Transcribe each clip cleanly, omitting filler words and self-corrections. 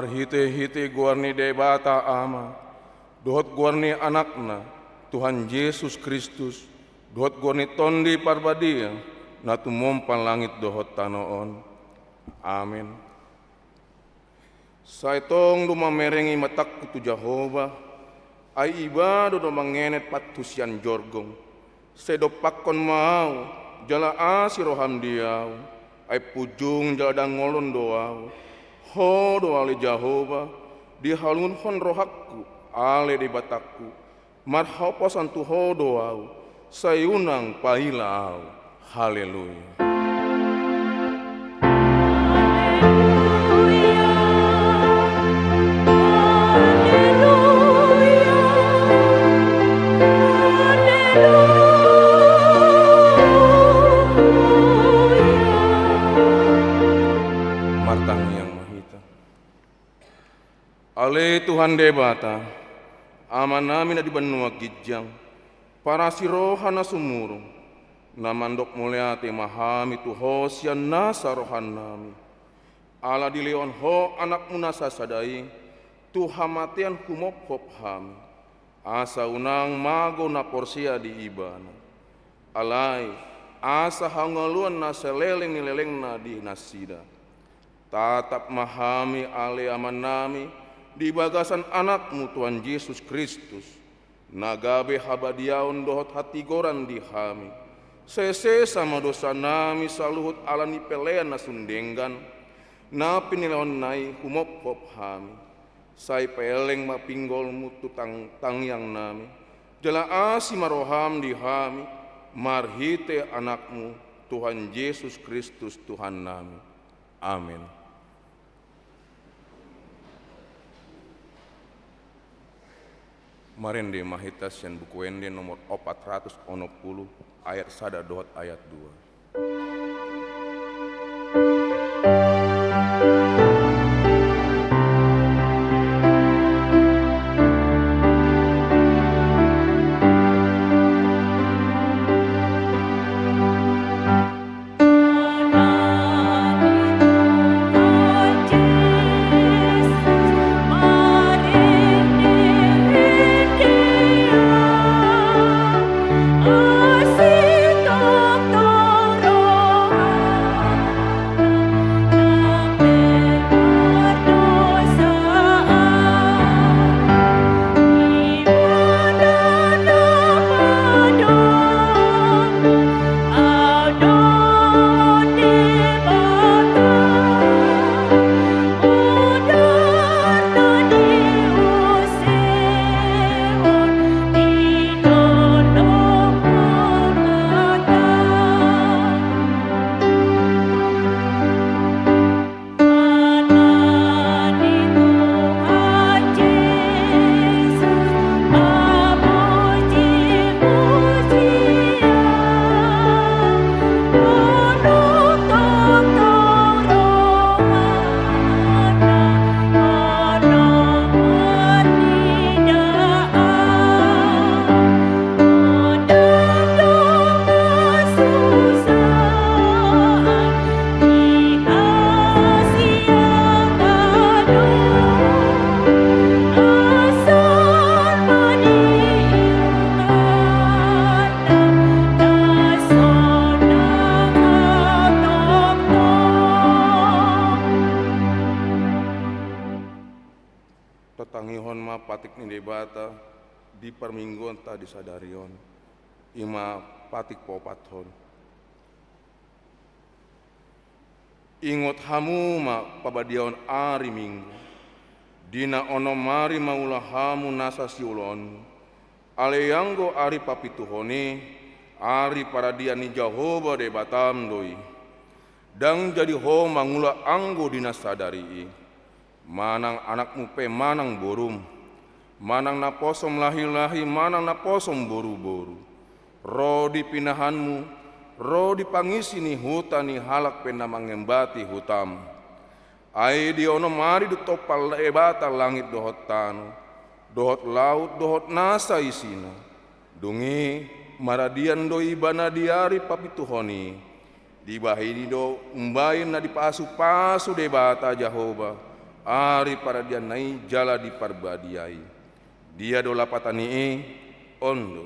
Hite-hite guarni debata ama, dohot guarni anakna, Tuhan Yesus Kristus, dohot guarni tondi parbadia, na tumompan langit dohot tanoon. Amin. Saitong dumamerengi matak kutu Jehova, ay iba do mangenet patusian jorgong, sedopakon mau, jala asi roham diau, ay pujung jala dangolon doau, ho do ale Jehova, dihalun hon rohakku, ale di batakku, marhoposan tu ho doau, sayunang pailau, haleluya. Ale Tuhan debata, aman nami na di benua gijang, para sirohana sumurung, namandok muliate mahami tuho sian nasa rohan nami. Ala di leon ho anak munasa sadai, tuhamatian kumop hop hami, asa unang mago na porsia di ibana. Alai, asa hangaluan na seleleng nileleng na di nasida. Tatap mahami ale aman nami, di bagasan anakmu Tuhan Yesus Kristus, nagabe habadiaon dohot hati goran di hami, sese sama dosa nami saluhut alani pelean nasundenggan, napi nilawan nai humop hop hami, sai peleng mapinggolmu tutang tangyang nami, jala asi maroham di hami, marhite anakmu Tuhan Yesus Kristus Tuhan nami. Amin. Marende mahitas yang buku wende nomor 460 ayat sada dohot ayat 2. Asik tok tok tangihon ma patik ni debata di permingguan ta disadarion ima patik popathon. Ingot hamu ma pabadiaon ari minggu dina ono mari maulah hamu nasa siulon aleyanggo ari papituhoni ari paradia ni Jehovah de batam doi dang jadi ho mangula anggo dina sadari manang anakmu pe manang borum manang naposom lahi-lahi manang naposom boru-boru ro di pinahanmu ro di pangisi ni hutan ni halak pena mangembati hutam ai di ono mari du topal ebata langit dohot tanu dohot laut dohot nasa isina dungi maradian do ibana diari papituhoni dibahini do umbain na dipasu-pasu debata Jehovah ari paradian nai jala di parbadiai dia do lapatani ondo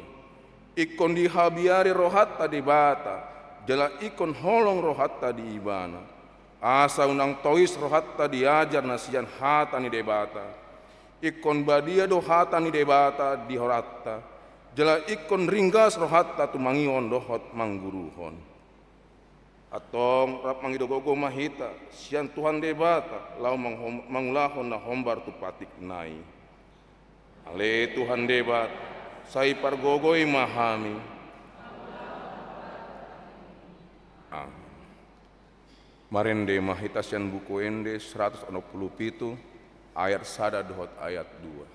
ikon di habiari rohatta debata jala ikon holong rohatta di ibana asa unang tois rohatta diajar nasian hata ni debata ikon badia do hata ni debata di horatta jala ikon ringgas rohatta tu mangion dohot mangguruhon atong rap mangidogogo mahita sian Tuhan debata lau mangulahon na hombar tu patik nai ale Tuhan debat sai pargogoi mahami Marende mahita sian buku ende 167 ayat sada dohot ayat 2.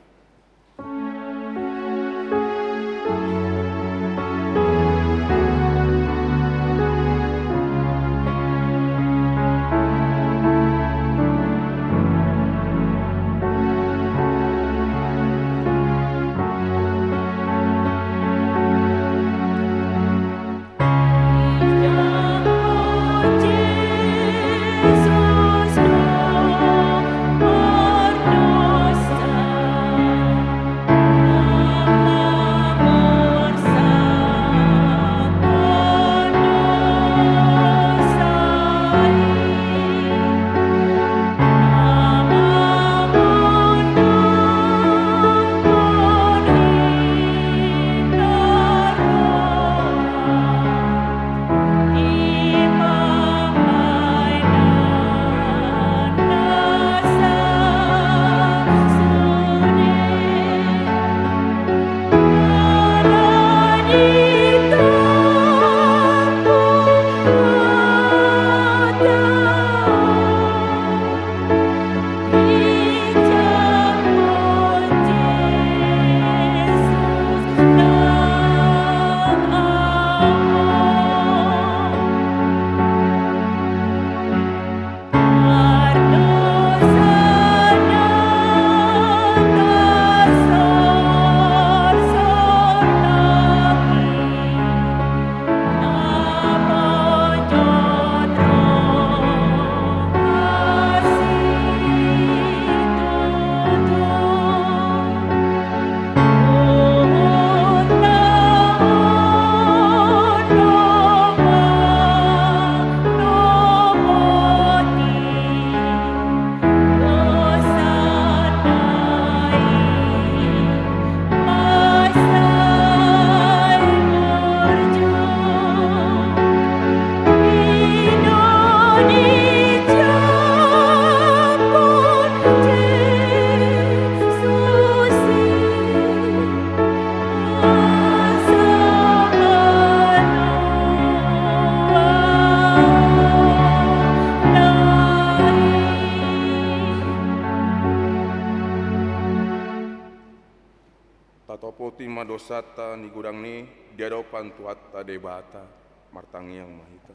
Tatopoti madosata ni gudang ni diadopan tuhatta debata martangiang mahita.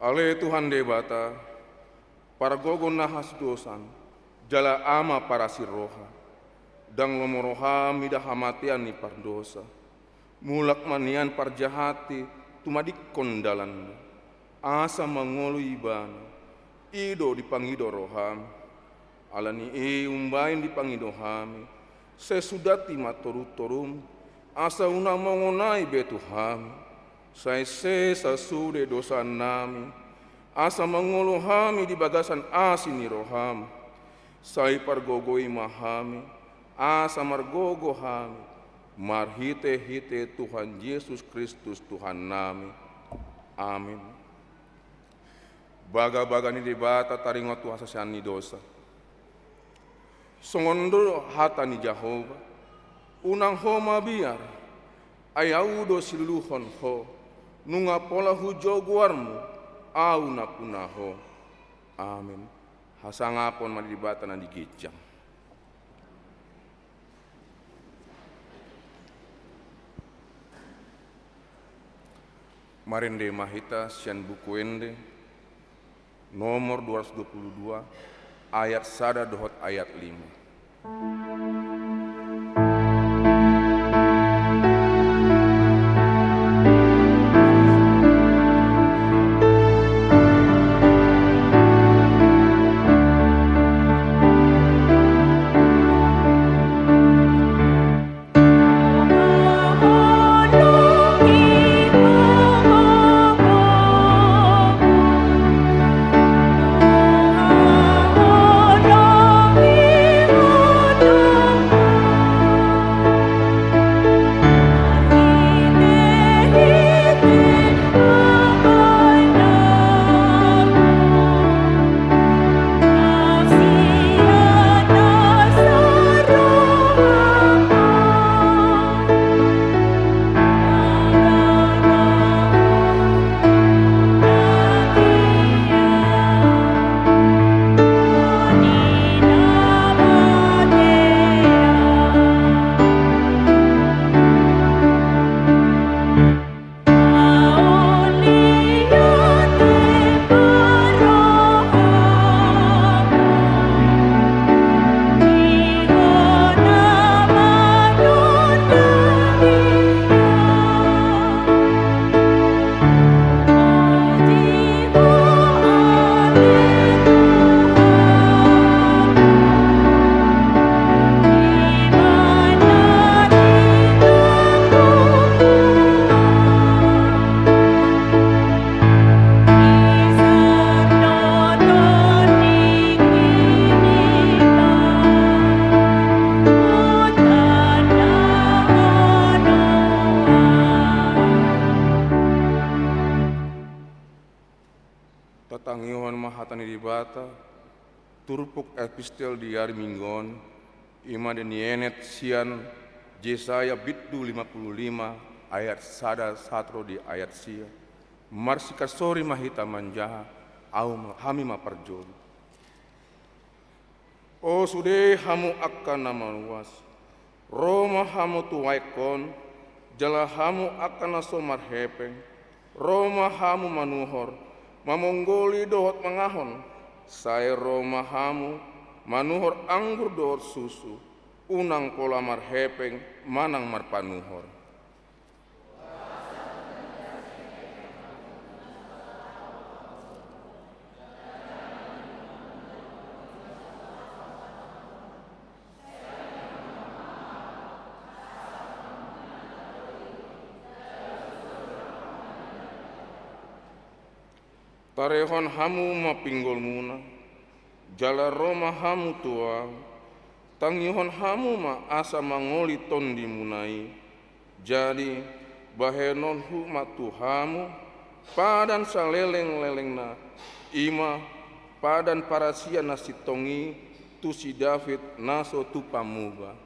Ale Tuhan debata para gogon nahas dosan jala ama para siroha dang lomoroha midah hamatian ni pardosa mulak manian parjahati tumadik kondalan asa mangolu ibana ido dipangido roham alani umbain dipangido hami sesudati matoru-torum asa una mongonai betuham sai sasude dosa nami asa mangolo hami di bagasan asini roham sai pargogoi mahami, asa margogo hami, marhite-hite Tuhan Yesus Kristus Tuhan nami. Amin. Baga-baga ni debata taringot tu hasasan ni dosa. Songondo hata ni Jehova, unang ho mabiar, ayaudo siluhon ho, nunga pola hujoguarmu, au na punaho. Amin. Hasangapon madibata na digijang. Marende mahita sian buku ende nomor 222 ayat 1 dohot ayat 5. Tatangihon mahatani dibata, turpuk epistel di hari minggon, ima den yenet sian Yesaya bitdu 55 ayat sada satro di ayat sia. Marsika sori mahita manjaha, au hami maparjoli. O sude hamu akan nama luas, Roma hamu tuwaikon, jala hamu akan nasomar hepeng, Roma hamu manuhor, mamonggoli dohot mangahon, saya Roma hamu, manuhor anggur dohot susu, unang pola marhepeng, manang marpanuhor. Tarehon hamu mapinggol muna, jala Roma hamu tua, tangihon hamu ma asa mangoli tondi munai, jadi bahenon hu matu hamu, padan saleleng-leleng na, ima padan parasia nasi tongi, tu si David naso tu pamuga.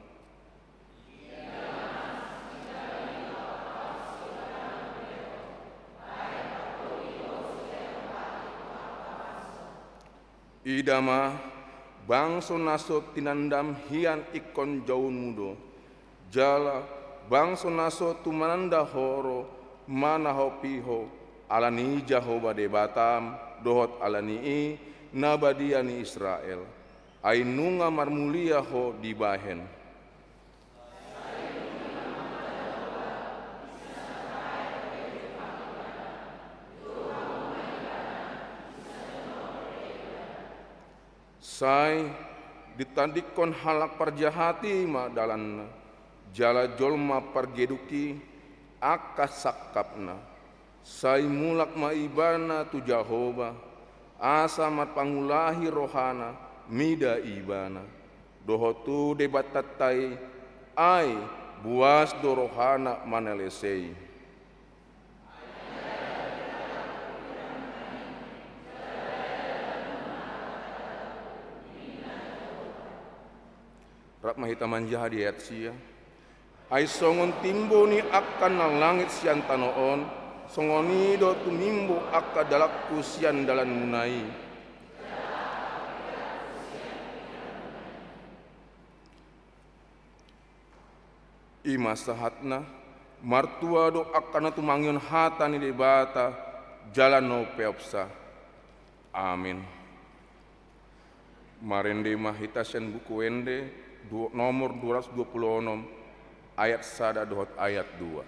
Idama bangso naso tinandam hian ikon jaun mudo, jala bangso naso tu mananda horo mana ho piho alani Jahoba de batam dohot alani i nabadiani Israel ainunga marmulia ho di bahen. Sai ditandikon halak parjahati ma dalanna, jala jolma pargeduki akas sakapna, sai mulak maibana tu Jahoba, asa mat pangulahi rohana, mida ibana doho tu debat tatai ai buas dorohana manelesei. Rap mahita manjah di ayat sia ai songon timbo ni akan nang langit sian tanoon songoni do tumimbo akka dalakku sian dalan munai. Ima sahatna martua do akan tumangion hata ni debata jalan no peopsa. Amin. Marende mahita sen buku wende nomor 226 ayat 1 dohot ayat 2.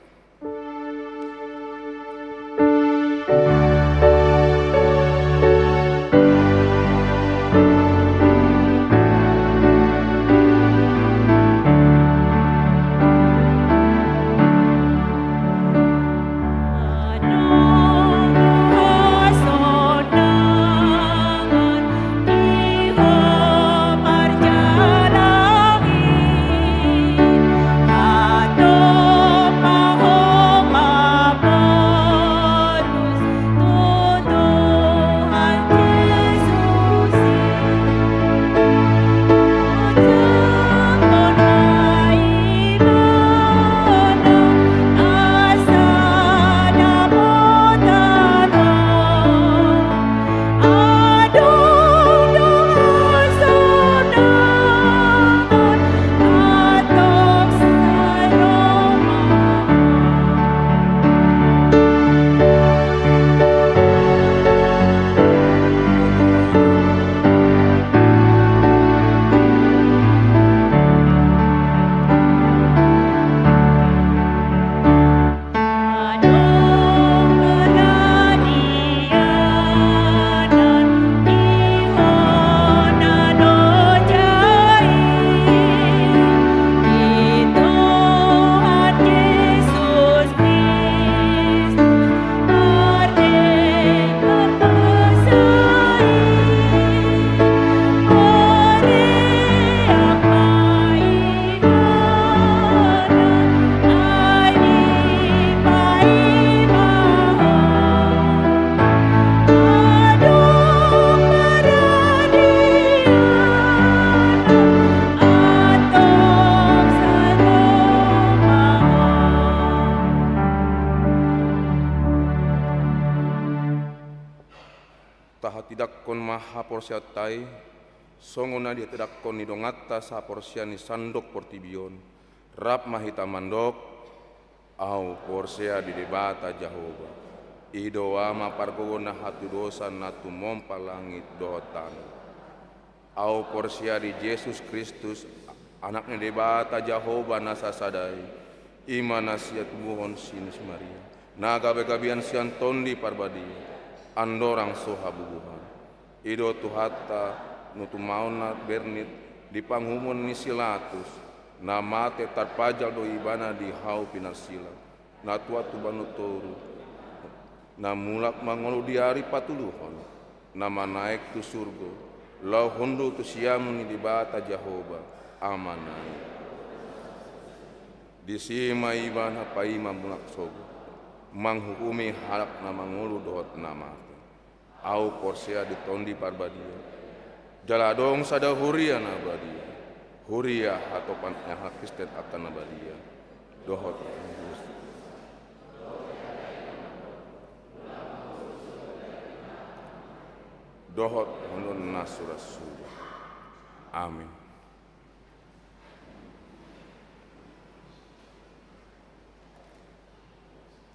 Taha tidak kon maha porsiatai songona dia tidak kon nidongata sa porsiani sandok portibion rap mahita mandok au porsia di debata Jehova ido ama pargona hatu dosa natu mompa langit dotan au porsia di Yesus Kristus anaknya debata Jehova nasa sadai imana sia tumuhon sinis Maria naga begabian sian tondi parbadi andorang soha bubuhan ido tuhata nutu mauna bernit di panghumun nisilatus namate tarpajal do ibana di hau pinasila natua tubanu toru namulak mangolu diari patuluhon nama naik tu surgo lau hundu tu siamu ni dibata Jehova amanai disima ibana paima mulak sogo manghukumi halak nama ngulu dohot nama au porsia di tondi parbadia jaladong sada huria nabadia huria atau pantnya Kristen akan nabadia dohot dohot hunun nasurasul amin.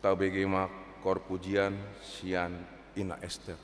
Tabegi mak kor pujian sian ina Ester.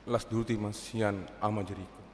las últimas sian ama Jericho.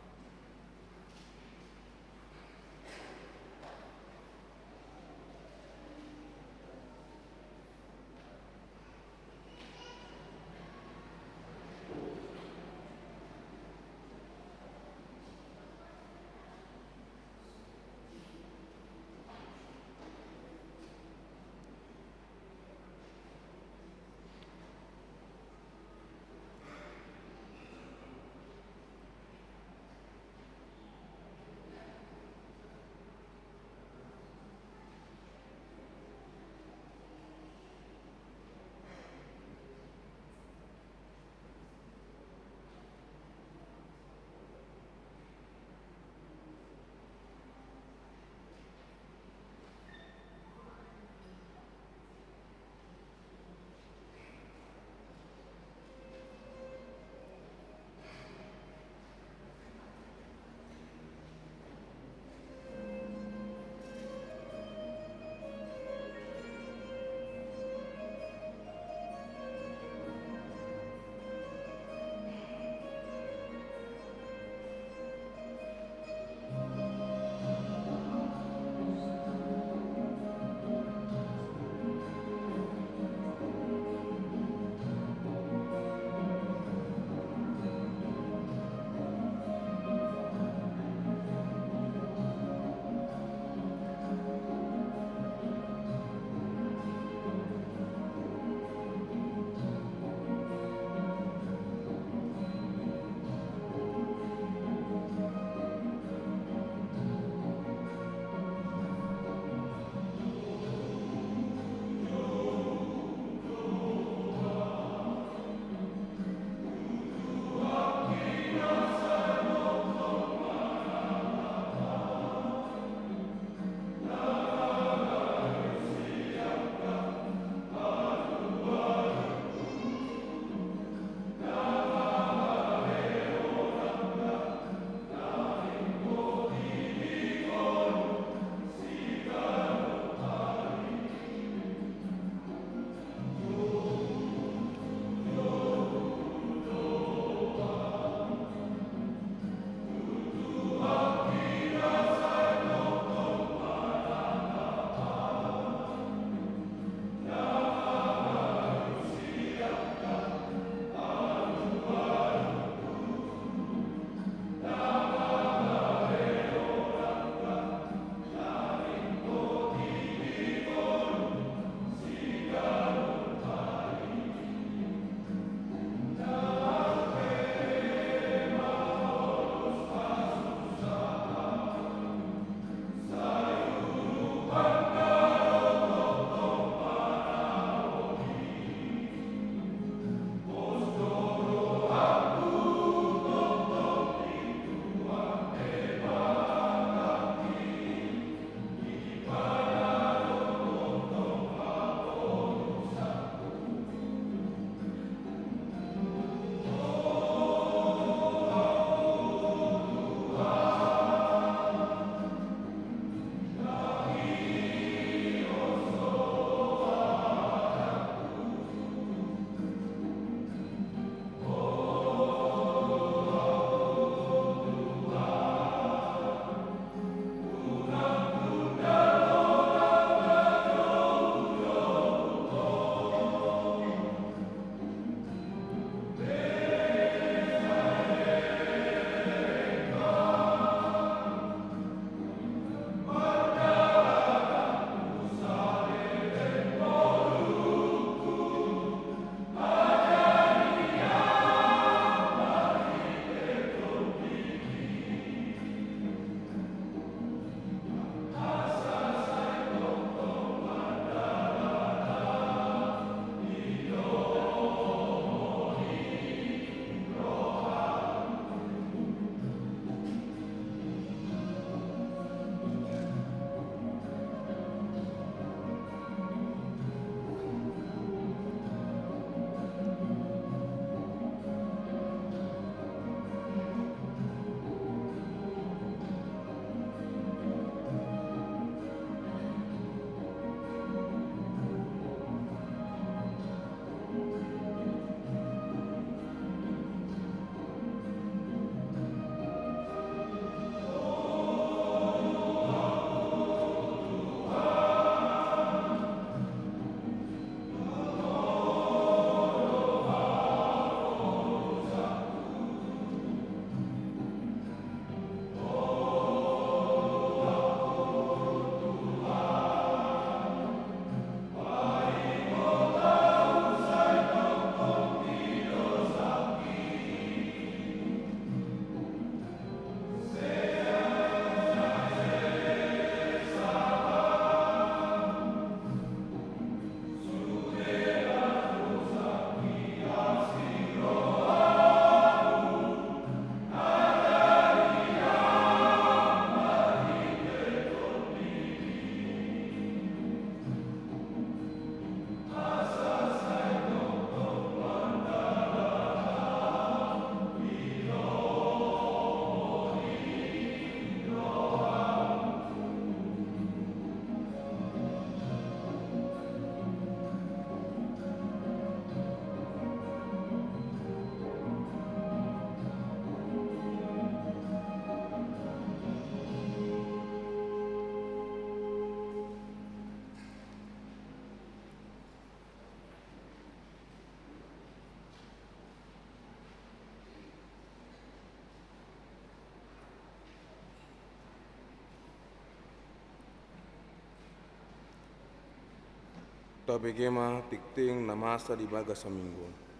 begema tikting na masa di baga sa minggu.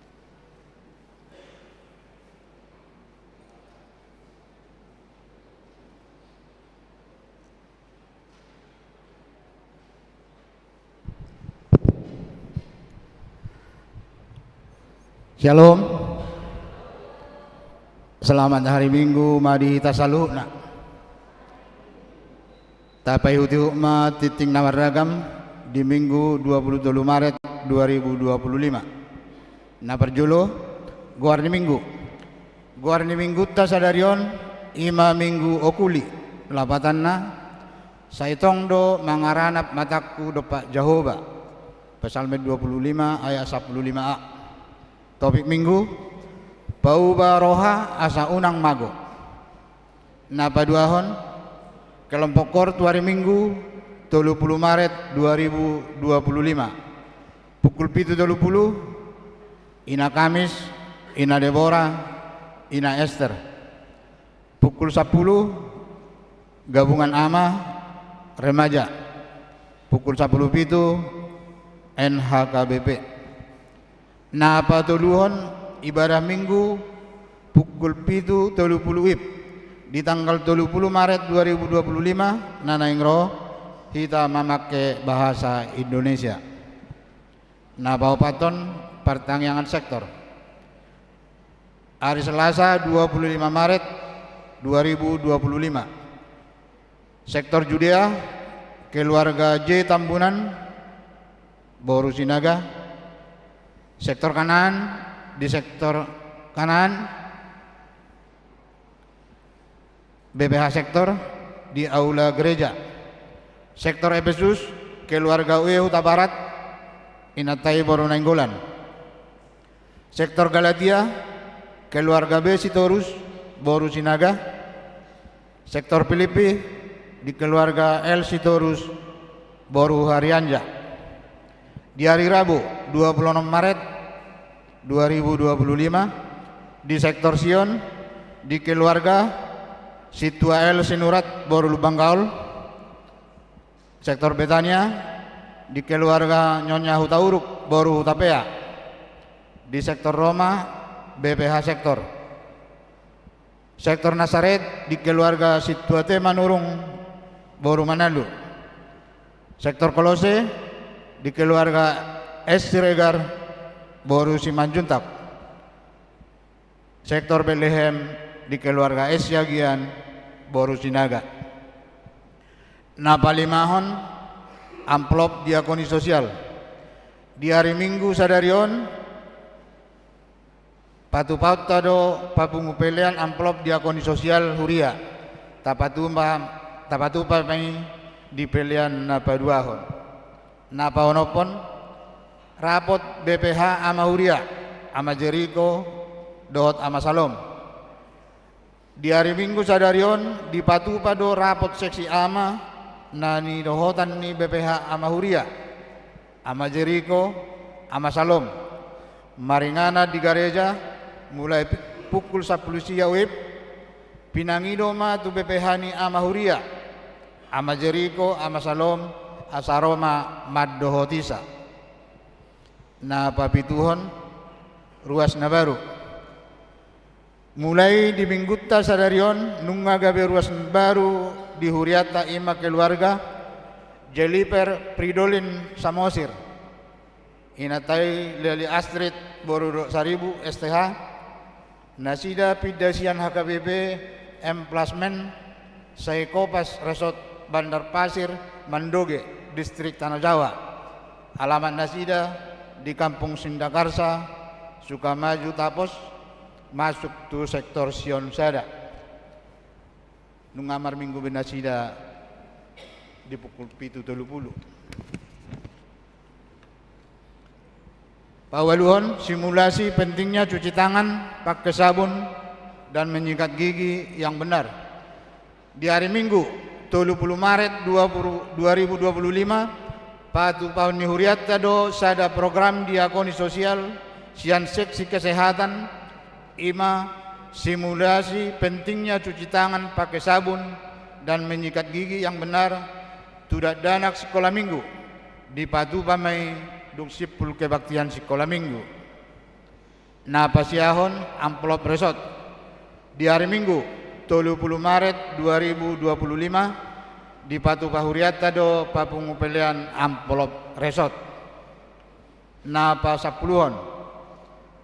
Shalom. Selamat hari Minggu madi tasaluna. Tapai huti umat titing nawar ragam di Minggu 27 Maret 2025. Na perjulo guarni Minggu. Guarni Minggu tasadarion ima Minggu okuli lapatanna saitong do mangaranap mataku do Pak Jehovah. Psalm 25 ayat 15a. Topik Minggu Pauba roha asa unang mago. Napa duahon kelompok kortu hari Minggu 30 Maret 2025 pukul 7.30 ina Kamis, ina Deborah, ina Esther. Pukul 10 gabungan ama remaja. Pukul 10.07 NHKBP. Napa tuluhon ibadah Minggu pukul 7.30 WIB di tanggal 30 Maret 2025 nanaing roh kita memakai bahasa Indonesia. Napa paton pertangyangan sektor hari Selasa 25 Maret 2025 sektor Judea keluarga J Tambunan Boru Sinaga. Sektor Kanaan di sektor Kanaan BPH sektor di aula gereja. Sektor Efesus keluarga UE Huta Barat Inatai Boru Nainggolan. Sektor Galatia keluarga B Sitorus Boru Sinaga. Sektor Filipi di keluarga L Sitorus Boru Harianja. Di hari Rabu 26 Maret 2025 di sektor Sion di keluarga Situael Sinurat Boru Lubang Gaul. Sektor Betania di keluarga Nyonya Hutauruk Boru Hutapea. Di sektor Roma BPH sektor. Sektor Nasaret di keluarga Situate Manurung Boru Manado. Sektor Kolose di keluarga S. Siregar Boru Simanjuntak. Sektor Bethlehem di keluarga S. Yagian Boru Sinaga. Napa limahon amplop diakoni sosial di hari Minggu sadarion patu-paut tado papungu pelean amplop diakoni sosial huria tapatu pamai di pelean napa duahon. Napa onopon rapot BPH ama Huria ama Jericho dohot ama Salom. Di hari Minggu sadarion di Patupado rapot seksi ama nani dohotan ni BPH ama Huria ama Jericho ama Salom. Maringana di gereja mulai pukul 10 siang WIB pinangido ma tu BPH ni ama Huria ama Jericho ama Salom asaroma maddohotisa. Na papituhon ruas na baru mulai di Minggutta sadarion nunga gabe ruas baru di Huriata ima keluarga Jeliper Pridolin Samosir inatai Leli Astrid Boru Saribu STH Nasida Pidasian HKBP Emplasmen Saikopas Resort Bandar Pasir Mandoge Distrik Tanah Jawa. Alamat Nasida di Kampung Sindakarsa Sukamaju Tapos masuk tu sektor Sion Sada. Nungamar Minggu Benasida di pukul 7.30. Pawaluhon simulasi pentingnya cuci tangan pakai sabun dan menyikat gigi yang benar. Di hari Minggu 30 Maret 2025 patu pauni huriat tado sada program diakoni sosial sian seksi kesehatan ima simulasi pentingnya cuci tangan pakai sabun dan menyikat gigi yang benar tidak danak sekolah minggu di patu pamai dung sipul kebaktian sekolah minggu. Na pasiahon amplop resot di hari Minggu 30 Maret 2025 di Patu Pahuriata do papungupelian amplop resot. Na pasapuluhon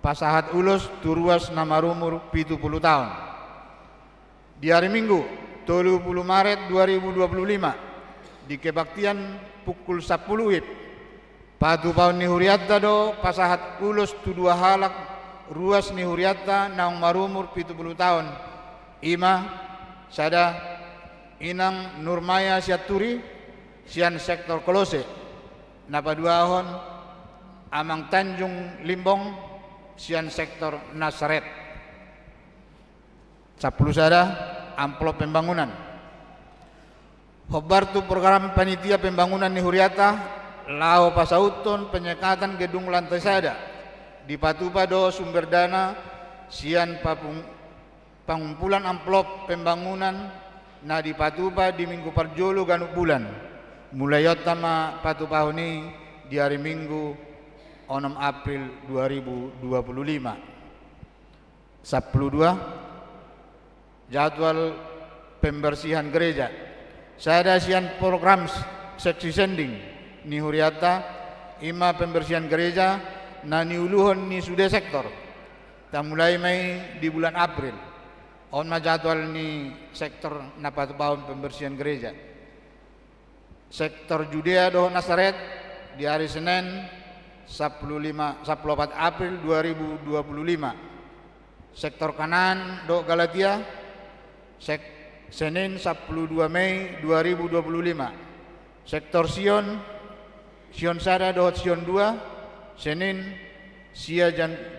pasahat ulus turuas nama rumur 70 tahun. Di hari Minggu 30 Maret 2025 di kebaktian pukul 10 WIB Patu Paun ni Huriata do pasahat ulus tu dua halak ruas ni Huriata nang marumur 70 tahun. Ima sada inang Nurmaya Siaturi sian sektor Kolose napa duahon amang Tanjung Limbong sian sektor Nasaret. 10 sada amplop pembangunan. Hobar tu program panitia pembangunan ni Huriata lao pasauton penyekatan gedung lantai sada di Patupa do sumber dana sian pengumpulan amplop pembangunan na di Patupa di Minggu Parjolo ganuk bulan mulai yotama Patupa ini di hari Minggu 6 April 2025. 12 jadwal pembersihan gereja. Saya ada sian program seksi sending ni Huriata ima pembersihan gereja na niuluhon ni sudah sektor. Ta mulai Mei di bulan April. On ma jadwal ni sektor na patupahon pembersihan gereja. Sektor Judea do Nasaret di hari Senin 14 April 2025. Sektor Kanan do Galatia Senin 12 Mei 2025. Sektor Sion Sada do Sion 2 Senin Sia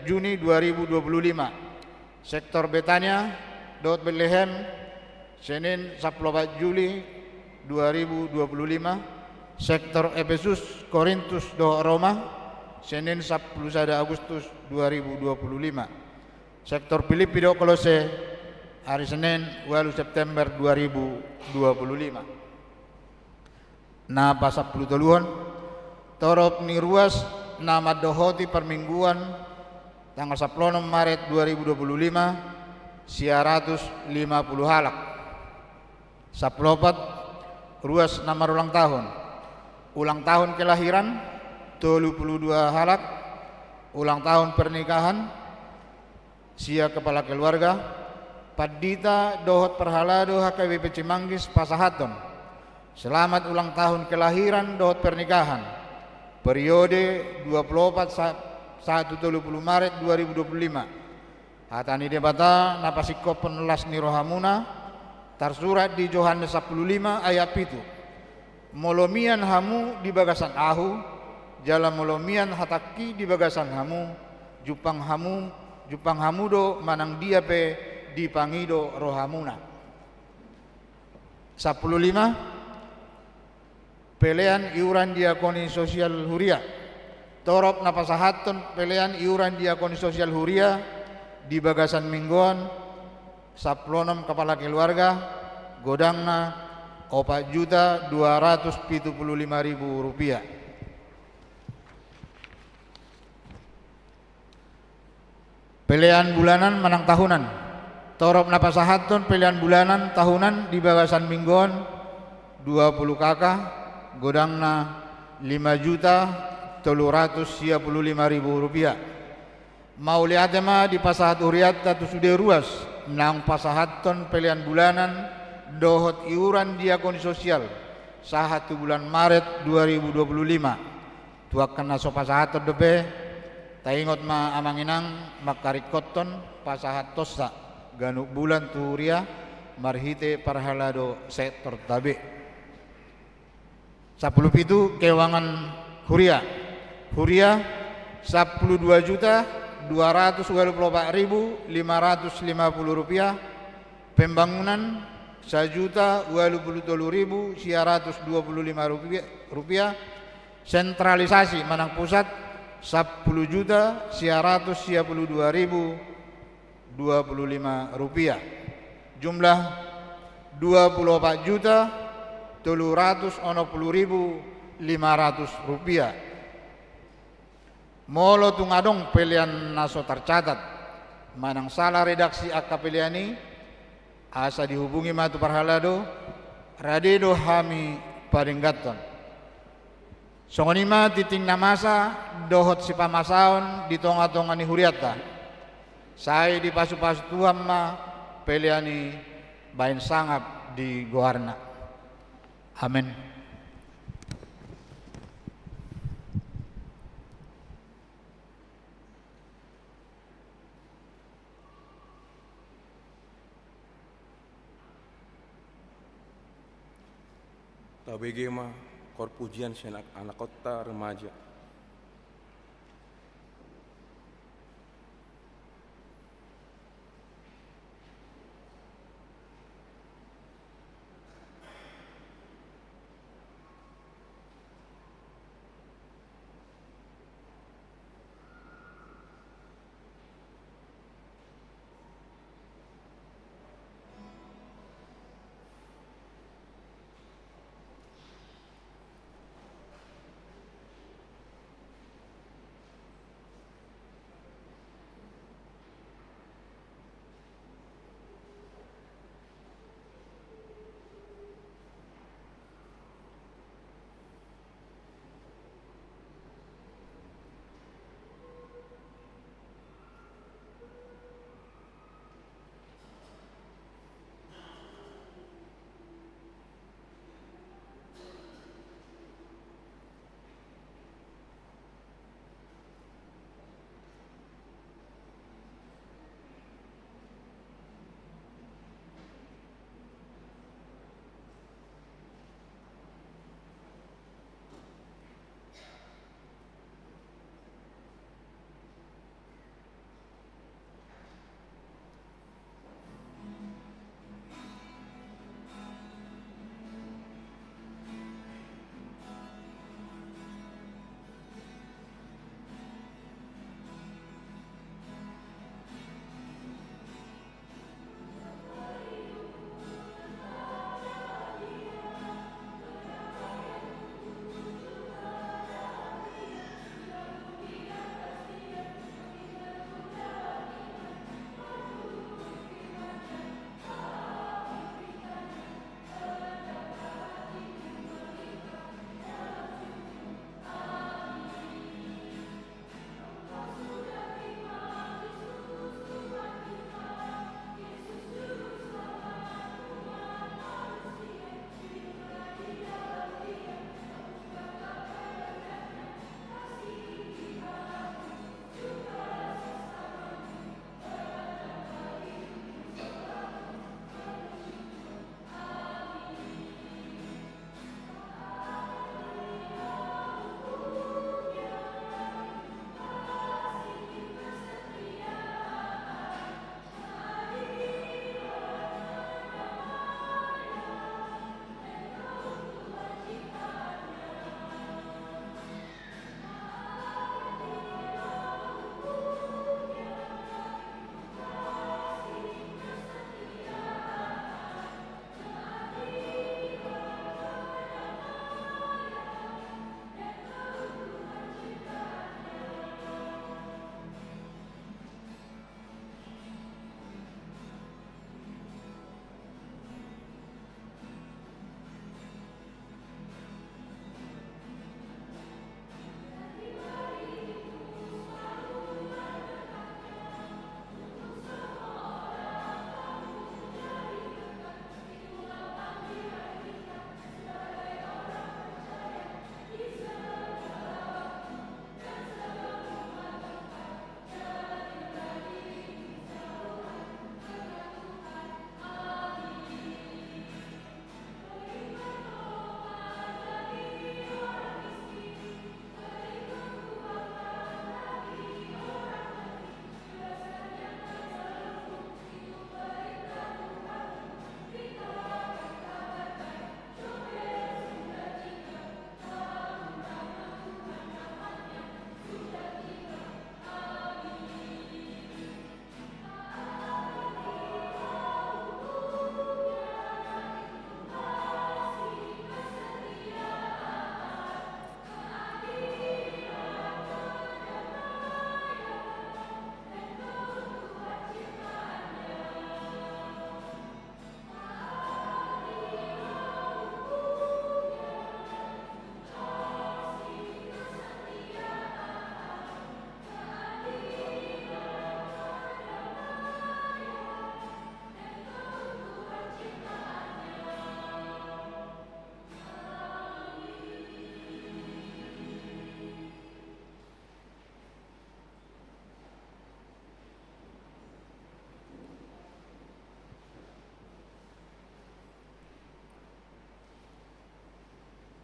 Juni 2025. Sektor Betania do Bethlehem Senin 14 Juli 2025. Sektor Efesus Korintus do Roma Senin 10 Agustus 2025. Sektor Filipi do Kolose hari Senin 8 September 2025. Na pasap puluh torop ni ruas nama dohoti permingguan tanggal 10 Maret 2025 150 halak. 14 ruas nama ulang tahun kelahiran 32 halak, ulang tahun pernikahan sia kepala keluarga Padita dohot perhalado HKBP Cimanggis Pasahaton. Selamat ulang tahun kelahiran dohot pernikahan periode 24 Maret 2025. Hatani debata napasikop penelas ni rohamuna tersurat di Yohanes 15 ayat 7. Molomian hamu di bagasan ahu, jala molomian hataki di bagasan hamu, jupang hamudo manang dia pe di pangido rohamuna. 15 pelean iuran diakoni sosial huria. Torop napasahaton pelean iuran diakoni sosial huria di bagasan mingguan 16 kepala keluarga godangna 4.275.000 rupiah. Pelean bulanan menang tahunan. Torop napasahaton pelean bulanan tahunan di bagasan mingguan 20 kakak godangna 5.355.000 rupiah. Mau lihat ma di pasahat uriat tatu sudah ruas nang pasahaton pelean bulanan dohot iuran diakoni sosial sahatu bulan Maret 2025. Tuakan naso pasahaton depe taingot ma amanginang makarikoton pasahat tosa ganuk bulan turia marhite parhalado sektor tabe. 10 itu kewangan huria 12.224.550 rupiah. Pembangunan 1.023.925 rupiah. Sentralisasi Manang Pusat 10.152.025 rupiah. Jumlah 24.360.500 rupiah. Molo tungadong pilihan naso tercatat. Manang salah redaksi akka pilihan ini asa dihubungi matu parhalado radedo hami paringgaton. Songonima titing namasa dohot si pamasaon di tonga-tonga ni huriata. Saya di pasu-pasu Tuhan ma peliani bain sangap di goarna. Amin. Tabege mah kor pujian senak anak kota remaja.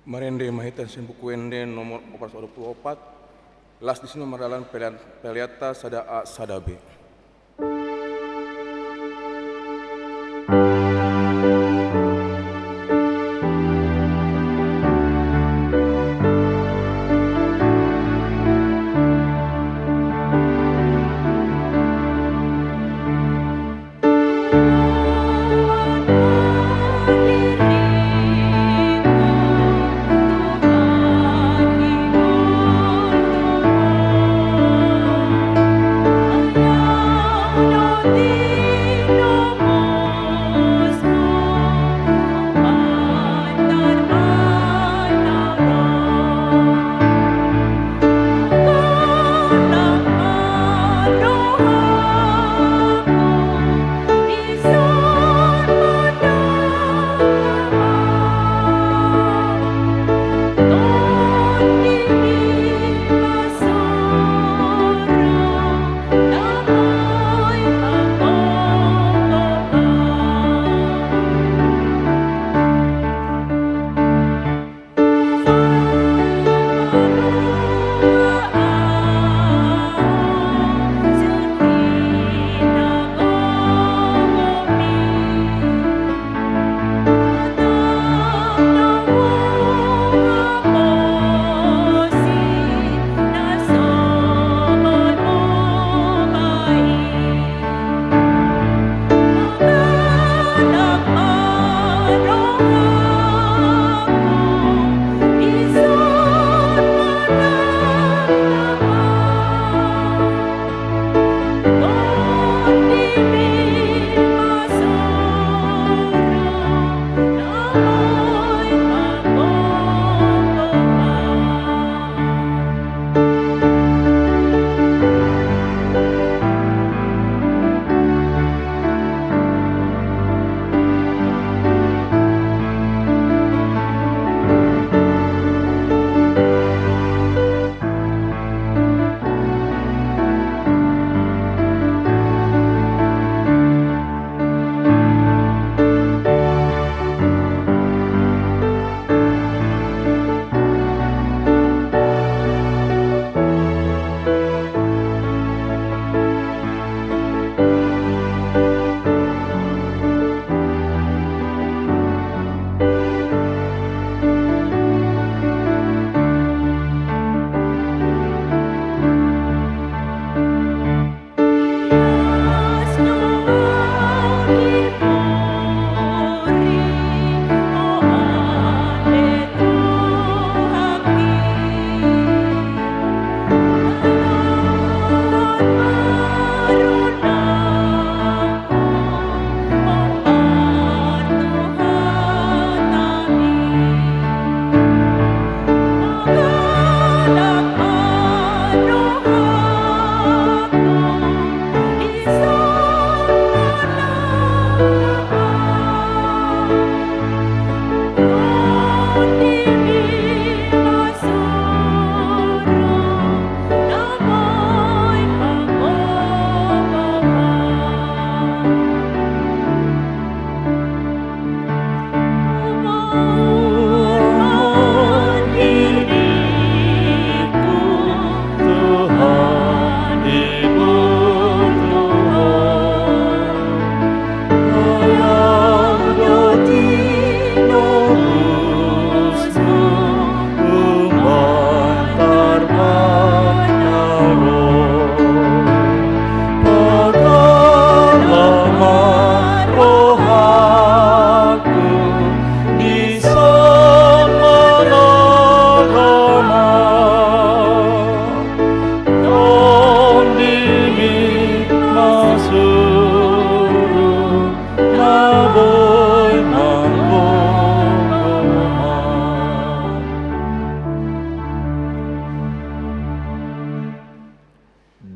Marende mahitan sembukuende nomor 424. Las di sini maralan peliata sada A sada B.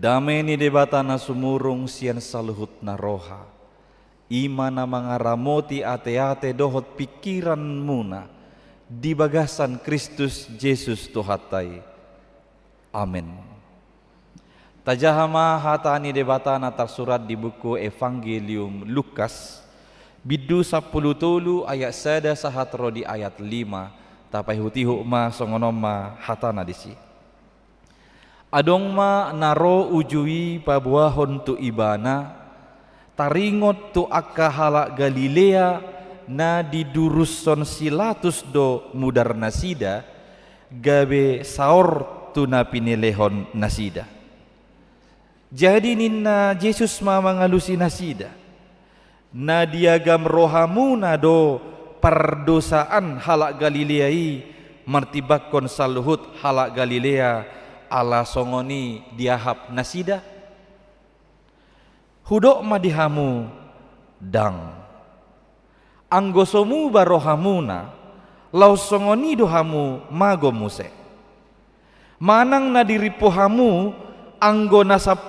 Dameni debata na sumurung sian saluhut na roha. Ima na mga ramoti ate-ate dohot pikiran muna. Di bagasan Kristus Jesus Tuhatay. Amen. Tajahama hatani debata na tersurat di buku Evangelium Lukas. Bidu 10 ayat 1 sahatro di ayat 5. tapai hutihu ma songono ma hatana disi. Adong ma naro ujui pabuahon tu ibana, taringot tu akka halak Galilea na diduruson silatus do mudar nasida, gabe saor tu na pinilehon nasida. Jadi ninna Yesus ma mangalusi nasida, na diagam rohamuna do perdosaan halak Galileai, martibakon saluhut halak Galilea ala songoni diahap nasida. Hudok madihamu dang anggosomu barohamuna lau songoni dohamu mago muse manang na diripohamu anggo na 10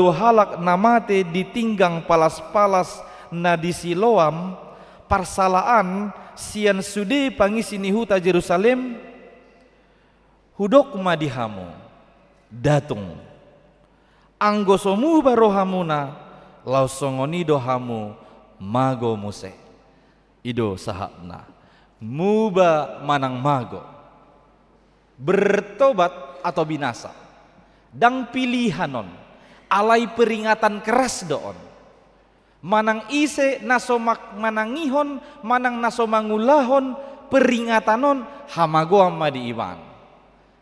halak namate ditinggang palas-palas na disiloam parsalaan sian sude pangisini huta Jerusalem. Hudok madihamu datung anggosomu barohamuna lau songoni dohamu mago muse. Ido sahapna muba manang mago, bertobat atau binasa, dang pilihanon alai peringatan keras doon, manang ise nasomak manangihon manang nasomangulahon peringatanon hamago amadi iman.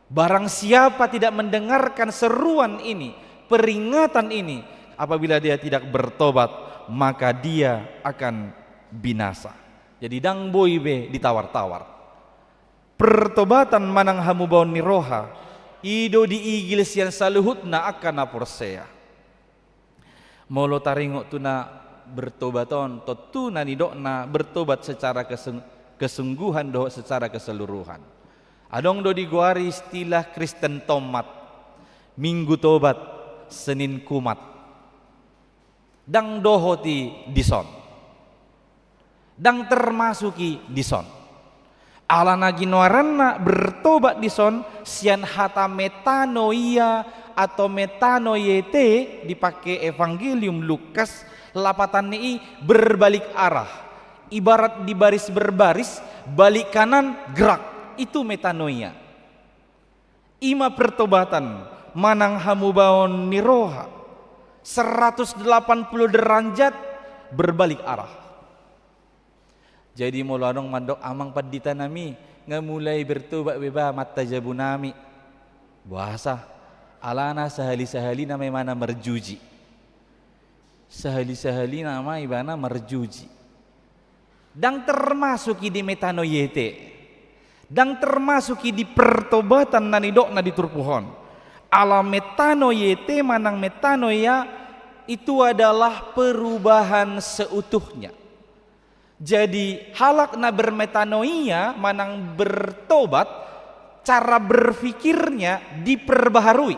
Barang siapa tidak mendengarkan seruan ini, peringatan ini, apabila dia tidak bertobat, maka dia akan binasa. Jadi dang boibe ditawar-tawar. Pertobatan manang hamubaon ni roha, ido diigil sian saluhutna akan aporsea. Molo taringok tuna bertobaton, totu na nidokna bertobat secara kesungguhan doh secara keseluruhan. Adong do diguari istilah Kristen tomat, Minggu tobat, Senin kumat. Dang dohoti dison, dang termasuki dison. Alana ginoaranna bertobat dison sian hata metanoia atau metanoiete dipakai Evangelium Lukas lapatan ni berbalik arah, ibarat di baris berbaris, balik kanan gerak, itu metanoia. Ima pertobatan manang hamubaon niroha 180 derajat berbalik arah. Jadi mulanong mandok amang padita nami ngamulai bertobat beba mata jabu nami bahasa alana sahali-sahali nama mana merjuji, sahali-sahali nama ibana merjuji, dang termasuki di metanoyete, dang termasuki di pertobatan nanidok na diturpuhon. Ala metanoyete manang metanoia itu adalah perubahan seutuhnya. Jadi halak na bermetanoia manang bertobat, cara berfikirnya diperbaharui,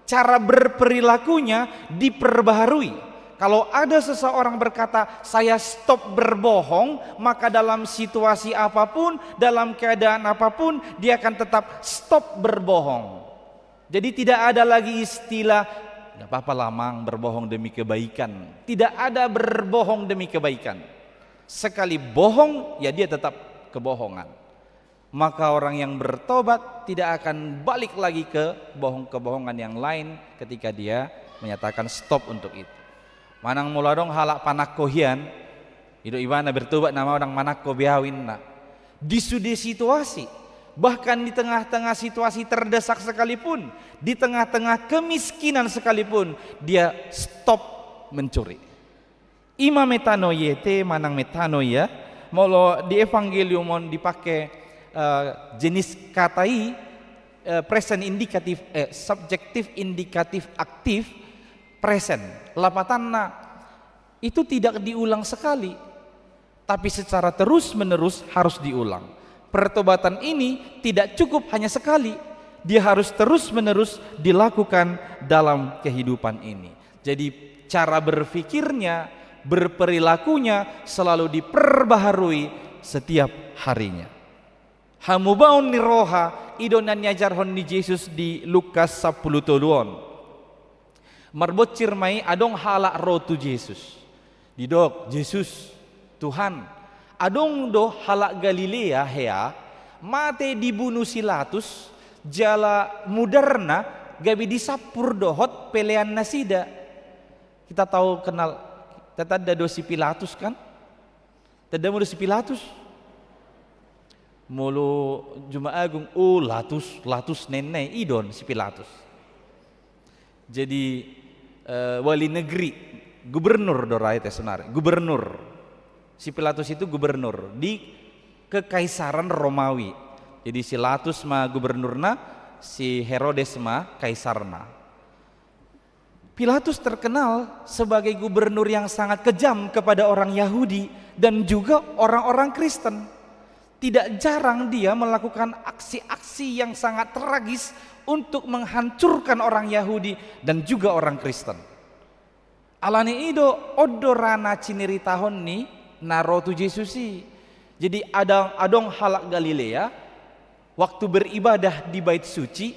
cara berperilakunya diperbaharui. Kalau ada seseorang berkata saya stop berbohong, maka dalam situasi apapun, dalam keadaan apapun dia akan tetap stop berbohong. Jadi tidak ada lagi istilah nggak apa-apa lamang berbohong demi kebaikan. Tidak ada berbohong demi kebaikan. Sekali bohong ya dia tetap kebohongan. Maka orang yang bertobat tidak akan balik lagi ke kebohongan yang lain ketika dia menyatakan stop untuk itu. Manang muladong halak panak kohian, itu ibana bertobat nama orang manak ko biawin na. Di sudi situasi, bahkan di tengah-tengah situasi terdesak sekalipun, di tengah-tengah kemiskinan sekalipun, dia stop mencuri. Ima metanoyete manang metanoia, molo di evangelium dipakai jenis katai present indikatif subjektif indikatif aktif present. Lapatanna itu tidak diulang sekali, tapi secara terus menerus harus diulang. Pertobatan ini tidak cukup hanya sekali, dia harus terus menerus dilakukan dalam kehidupan ini. Jadi cara berfikirnya, berperilakunya selalu diperbaharui setiap harinya. Hamubaun ni roha idonan nyajarhon ni Yesus di Lukas 10 toluon. Marbot cirmai adong halak roh tu Yesus. Didok Yesus Tuhan. Adong do halak Galilea hea mate dibunuh Pilatus jala moderna gabi disapur dohot pelean nasida. Kita tahu kenal tadi ada si Pilatus kan? Tadi ada si Pilatus. Mulu Juma Agung, latus nenek idon si Pilatus. Jadi wali negeri, gubernur dorai teh sebenarnya, gubernur. Si Pilatus itu gubernur di kekaisaran Romawi. Jadi si Pilatus mah gubernurna, si Herodes mah kaisarna. Pilatus terkenal sebagai gubernur yang sangat kejam kepada orang Yahudi dan juga orang-orang Kristen. Tidak jarang dia melakukan aksi-aksi yang sangat tragis untuk menghancurkan orang Yahudi dan juga orang Kristen. Alani ido odorana ciniri tahun ni narotu Yesusi. Jadi adong halak Galilea waktu beribadah di bait suci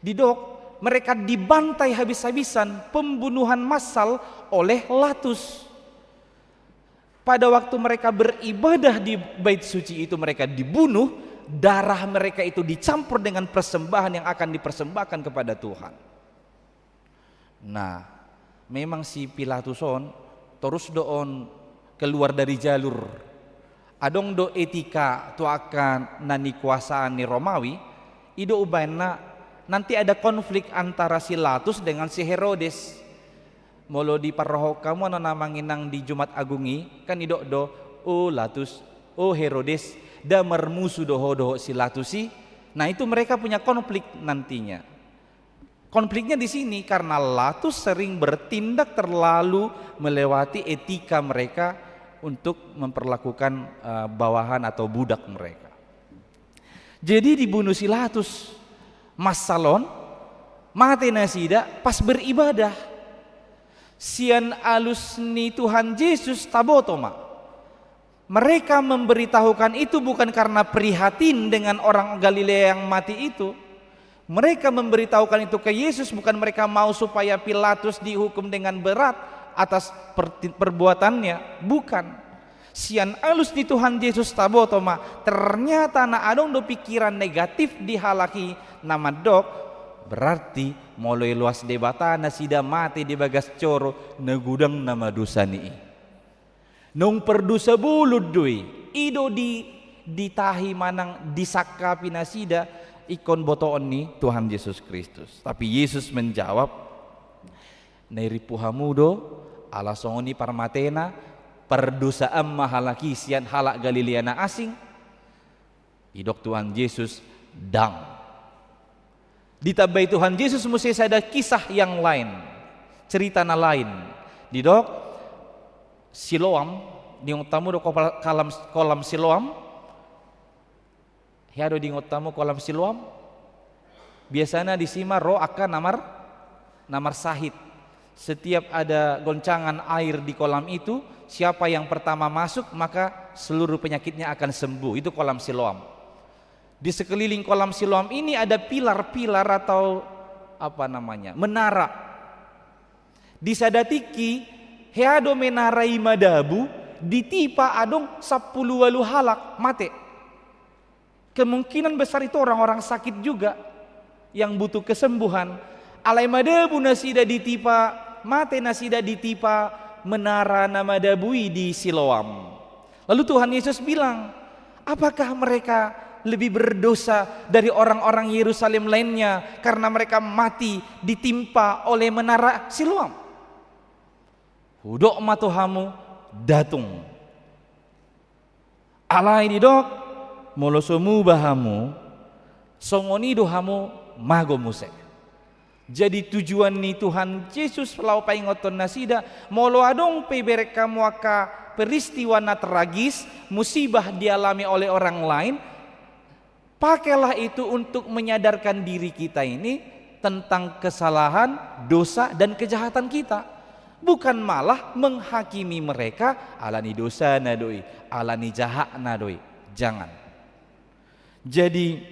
didok mereka dibantai habis-habisan, pembunuhan massal oleh Latus. Pada waktu mereka beribadah di bait suci itu mereka dibunuh, darah mereka itu dicampur dengan persembahan yang akan dipersembahkan kepada Tuhan. Nah, memang si Pilatuson terus doon keluar dari jalur. Adong do etika tu akan nani kuasaan ni Romawi, ido ubaina nanti ada konflik antara si Latus dengan si Herodes. Molo di paroho kamu ano namanginang di Jumat Agungi kan idok do Latus Herodes da mermusu doho si Latusi. Nah itu mereka punya konflik nantinya. Konfliknya di sini karena Latus sering bertindak terlalu melewati etika mereka untuk memperlakukan bawahan atau budak mereka. Jadi dibunuh si Latus. Massalon mate nasida pas beribadah. Sian alus ni Tuhan Yesus tabotoma. Mereka memberitahukan itu bukan karena prihatin dengan orang Galilea yang mati itu. Mereka memberitahukan itu ke Yesus bukan mereka mau supaya Pilatus dihukum dengan berat atas perbuatannya, bukan. Sian alus di Tuhan Yesus tabotoma. Ternyata na adong do pikiran negatif dihalaki nama dok. Berarti mulai luas debatana sida mati di bagas coro negudang nama dosa ni. Nung perdosa bulud doi ido ditahi manang disakapi nasida ikon botoon ni Tuhan Yesus Kristus. Tapi Yesus menjawab, "Neri puhamudo ala songoni parmatena perdosaan mahalaki sian halak Galileana asing." Idok Tuhan Yesus dang. Ditabai Tuhan Yesus mesti ada kisah yang lain, cerita na lain. Didok Siloam, diong tamu do kolam Siloam. Hiado diong tamu kolam Siloam. Biasanya disima roh akan namar sahid. Setiap ada goncangan air di kolam itu, siapa yang pertama masuk maka seluruh penyakitnya akan sembuh. Itu kolam Siloam. Di sekeliling kolam Siloam ini ada pilar-pilar atau menara. Di sadatiki heado menarai madabu ditipa adong 10 walu halak mate. Kemungkinan besar itu orang-orang sakit juga yang butuh kesembuhan. Alai madabu nasida ditipa mate nasida ditipa menara nama dabui di Siloam. Lalu Tuhan Yesus bilang, apakah mereka lebih berdosa dari orang-orang Yerusalem lainnya karena mereka mati ditimpa oleh menara Siloam? Hudok matohamu datung. Alai didok molosomu bahamu songoni dohamu mago musek. Jadi tujuan ni Tuhan Yesus lau paingoton nasida molo adong peberek kamu aka peristiwa na tragis musibah dialami oleh orang lain. Pakailah itu untuk menyadarkan diri kita ini tentang kesalahan, dosa dan kejahatan kita. Bukan malah menghakimi mereka alani dosa nadoi, alani jahat nadoi. Jangan. Jadi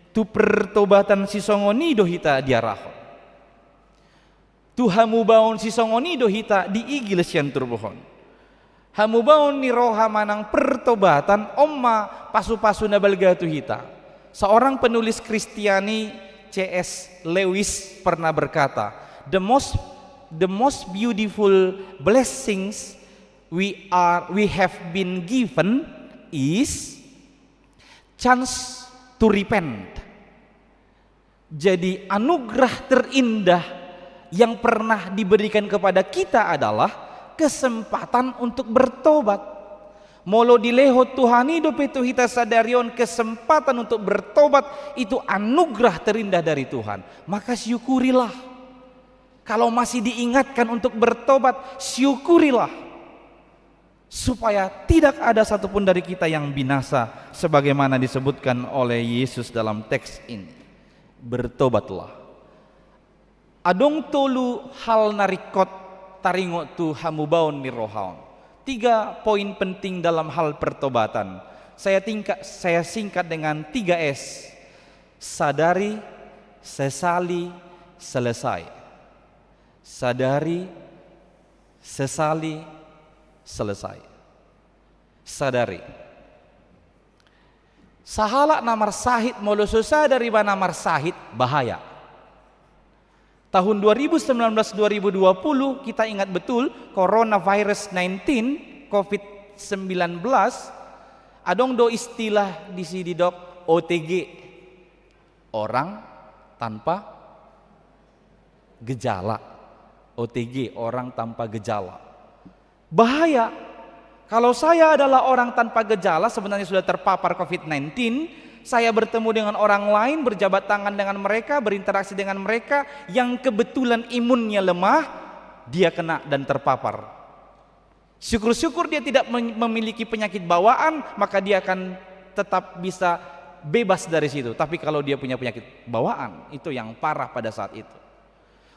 tu pertobatan si songoni dohita diarahon. Tuhamu baon si songoni dohita diigil sian turbohon. Hamubaon ni roha manang pertobatan omma pasu-pasu na balgatu hita. Seorang penulis Kristiani C.S. Lewis pernah berkata, the most beautiful blessings we have been given is chance to repent. Jadi anugerah terindah yang pernah diberikan kepada kita adalah kesempatan untuk bertobat. Molo dilehot Tuhan hidup itu kita sadarion kesempatan untuk bertobat itu anugerah terindah dari Tuhan. Maka syukurilah. Kalau masih diingatkan untuk bertobat, syukurilah. Supaya tidak ada satupun dari kita yang binasa sebagaimana disebutkan oleh Yesus dalam teks ini. Bertobatlah. Adong tolu hal narikot taringo tu hamubaon ni rohaon. 3 poin penting dalam hal pertobatan. Saya singkat dengan 3S. Sadari, sesali, selesai. Sadari, sesali, selesai. Sadari. Sahala namar sahid molo sadari ba namar sahid bahaya. Tahun 2019-2020 kita ingat betul coronavirus 19 COVID-19 adong do istilah di sini dok OTG, orang tanpa gejala. OTG, orang tanpa gejala. Bahaya. Kalau saya adalah orang tanpa gejala sebenarnya sudah terpapar COVID-19, saya bertemu dengan orang lain, berjabat tangan dengan mereka, berinteraksi dengan mereka yang kebetulan imunnya lemah, dia kena dan terpapar. Syukur-syukur dia tidak memiliki penyakit bawaan, maka dia akan tetap bisa bebas dari situ. Tapi kalau dia punya penyakit bawaan, itu yang parah pada saat itu.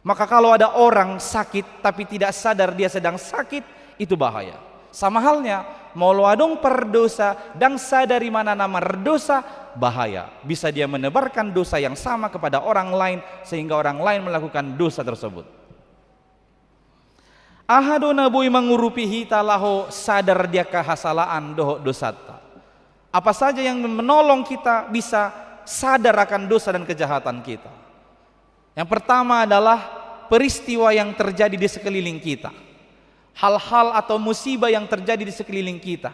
Maka kalau ada orang sakit tapi tidak sadar dia sedang sakit, itu bahaya. Sama halnya, molo adong perdosa dan sadari mana nama dosa, bahaya. Bisa dia menebarkan dosa yang sama kepada orang lain sehingga orang lain melakukan dosa tersebut. Ahadona boy mengurupi hita laho sadar dia kehasalaan doho dosata. Apa saja yang menolong kita bisa sadar akan dosa dan kejahatan kita. Yang pertama adalah peristiwa yang terjadi di sekeliling kita. Hal-hal atau musibah yang terjadi di sekeliling kita.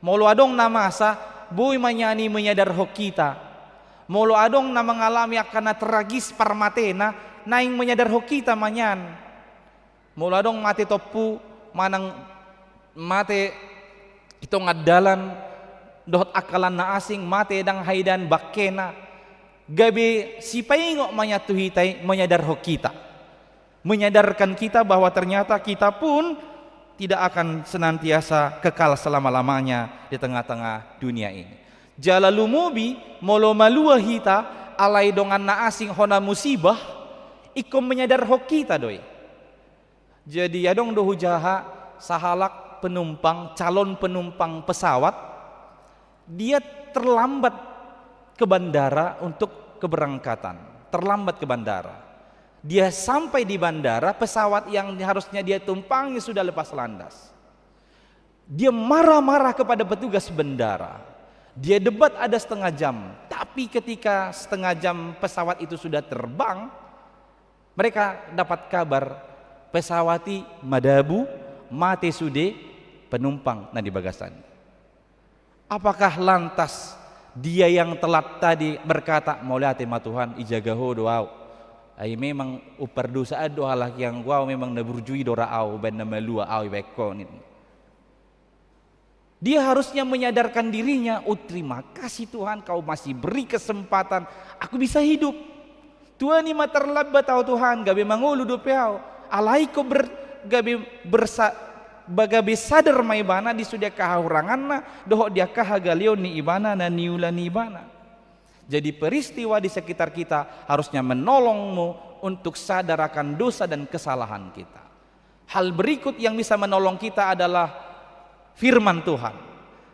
Molo adong namasa boy manyani menyadar ho kita. Molo adong na mengalami akan tragis parmatena naing menyadar ho kita manyan. Molo adong mate topu manang mate ito ngadalan dohot akalan na asing mate dang haidan bakkena. Gabi si paingo manyatuhitay menyadar ho kita. Menyadarkan kita bahwa ternyata kita pun tidak akan senantiasa kekal selama-lamanya di tengah-tengah dunia ini. Jalalumubi molo malua hita alai dongan na asing hona musibah ikom menyadar ho kita doi. Jadi adong dohu jaha sahalak penumpang, calon penumpang pesawat, dia terlambat ke bandara untuk keberangkatan, terlambat ke bandara. Dia sampai di bandara, pesawat yang harusnya dia tumpangi sudah lepas landas. Dia marah-marah kepada petugas bandara. Dia debat ada setengah jam. Tapi ketika setengah jam pesawat itu sudah terbang, mereka dapat kabar pesawati madabu mate sude penumpang na di bagasan. Apakah lantas dia yang telat tadi berkata maulate matuhan ijagaho doa ay memang upar dosa ado halak yang wow memang naburjui dora au ben na melua au beko ini. Dia harusnya menyadarkan dirinya, oh terima kasih Tuhan kau masih beri kesempatan aku bisa hidup. Tuhan ini terlambat tahu Tuhan gabe mangulu dopeau. Alai ko bagabe sadar mai bana di sudia kahuranganna doho dia kahagalion ni ibana na niula ni ibana. Jadi peristiwa di sekitar kita harusnya menolongmu untuk sadar akan dosa dan kesalahan kita. Hal berikut yang bisa menolong kita adalah firman Tuhan.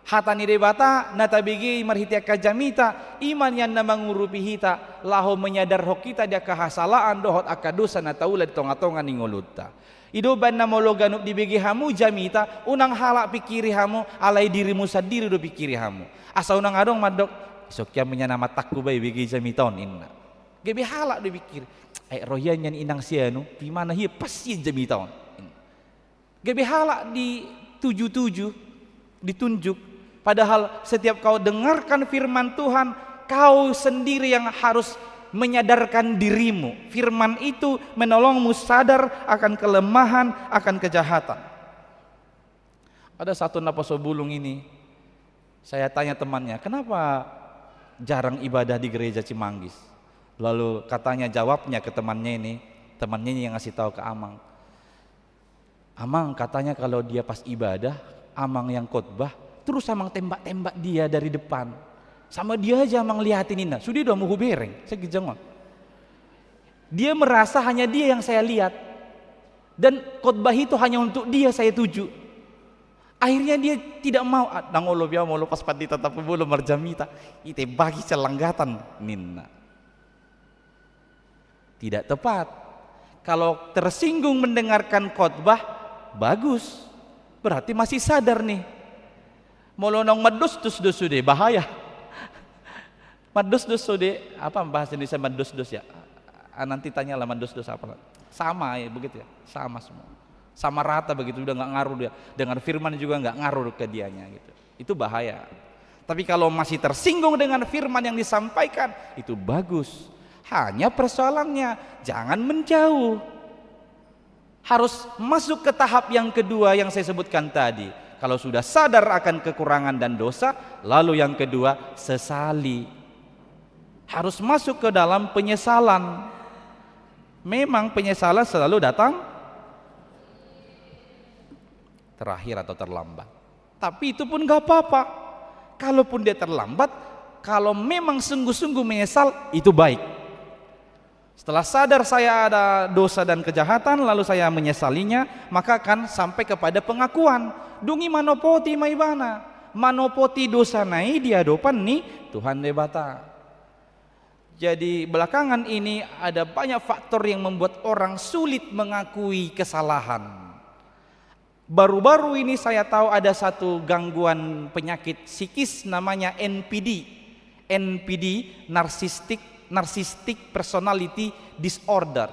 Hatani debata natabigi marhitia kajamita iman yang namangurupi hita laho menyadar hok kita dia kehasalaan dohot akadosa na taula di tonga-tonga ningoluta. Idoban na molo ganup di begi hamu jamita, unang halak pikiri hamu, alai dirimu sendiri do pikiri hamu. Asa unang adong madok, sokya menyana mataku bay begi jamiton inna. Gebe halak do pikir, royan yan inang sianu, di mana hiya pasti jamiton. Gebe halak di tuju-tuju, ditunjuk. Padahal setiap kau dengarkan firman Tuhan, kau sendiri yang harus menyadarkan dirimu. Firman itu menolongmu sadar akan kelemahan, akan kejahatan. Ada satu napaso bulung ini, saya tanya temannya, kenapa jarang ibadah di gereja Cimanggis? Lalu katanya jawabnya ke temannya ini yang ngasih tahu ke Amang. Amang katanya kalau dia pas ibadah, Amang yang khotbah, terus Amang tembak-tembak dia dari depan. Sama dia aja Amang liatin Ina. Sudah udah mau bereng, saya gijangon. Dia merasa hanya dia yang saya lihat. Dan khotbah itu hanya untuk dia saya tuju. Akhirnya dia tidak mau. Nangolo biar mau lepas padi tetap belum marjamita. Itu bagi celanggatan Nina. Tidak tepat. Kalau tersinggung mendengarkan khotbah, bagus. Berarti masih sadar nih. Molonong madus-dus deh, bahaya. Madus-dus deh, apa bahasa Indonesia madus-dus ya? Nanti tanyalah madus-dus apa? Sama ya begitu ya, sama semua. Sama rata begitu, udah nggak ngaruh dia. Dengan firman juga nggak ngaruh ke dianya gitu. Itu bahaya. Tapi kalau masih tersinggung dengan firman yang disampaikan, itu bagus. Hanya persoalannya jangan menjauh. Harus masuk ke tahap yang kedua yang saya sebutkan tadi. Kalau sudah sadar akan kekurangan dan dosa, lalu yang kedua sesali. Harus masuk ke dalam penyesalan. Memang penyesalan selalu datang terakhir atau terlambat. Tapi itu pun gak apa-apa. Kalaupun dia terlambat, kalau memang sungguh-sungguh menyesal, itu baik. Setelah sadar saya ada dosa dan kejahatan, lalu saya menyesalinya, maka akan sampai kepada pengakuan. Dungi manopoti maibana, manopoti dosa nai di hadapan nih Tuhan debata. Jadi belakangan ini ada banyak faktor yang membuat orang sulit mengakui kesalahan. Baru-baru ini saya tahu ada satu gangguan penyakit psikis namanya NPD. NPD, Narcissistic Personality Disorder.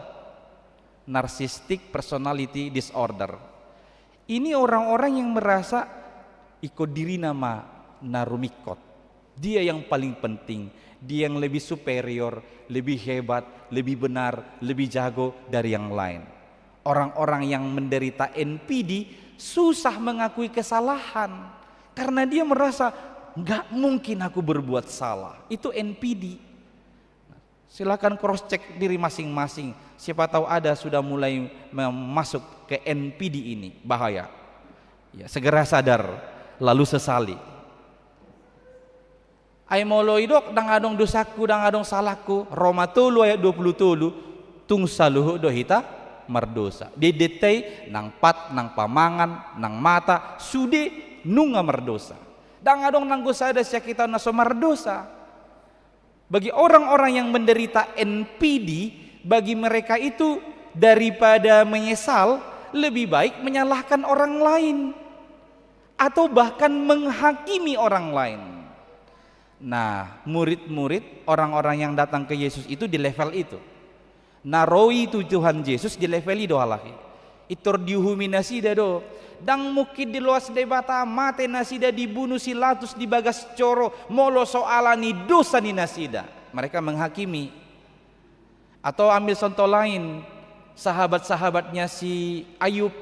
Narcissistic Personality Disorder. Ini orang-orang yang merasa ikut diri nama narumikot. Dia yang paling penting, dia yang lebih superior, lebih hebat, lebih benar, lebih jago dari yang lain. Orang-orang yang menderita NPD susah mengakui kesalahan karena dia merasa nggak mungkin aku berbuat salah. Itu NPD. Silakan cross check diri masing-masing. Siapa tahu ada sudah mulai masuk ke NPD ini, bahaya. Ya, segera sadar lalu sesali. Ai molo idok dang adong dosaku dang adong salahku. Roma 3 ayat 20 tung saluhu dohita merdosa. Di detai nang pat nang pamangan nang mata sude nunga merdosa. Dang adong nang gosada sia kita naso merdosa. Bagi orang-orang yang menderita NPD, bagi mereka itu daripada menyesal, lebih baik menyalahkan orang lain atau bahkan menghakimi orang lain. Nah, murid-murid orang-orang yang datang ke Yesus itu di level itu. Naroi itu Tuhan Yesus di level itu halaki. Itur diuhumi nasida do. Dang mukid di luas debata mate nasida dibunuh Silatus di bagas coro molo soalani dosa ni nasida. Mereka menghakimi. Atau ambil contoh lain, sahabat-sahabatnya si Ayub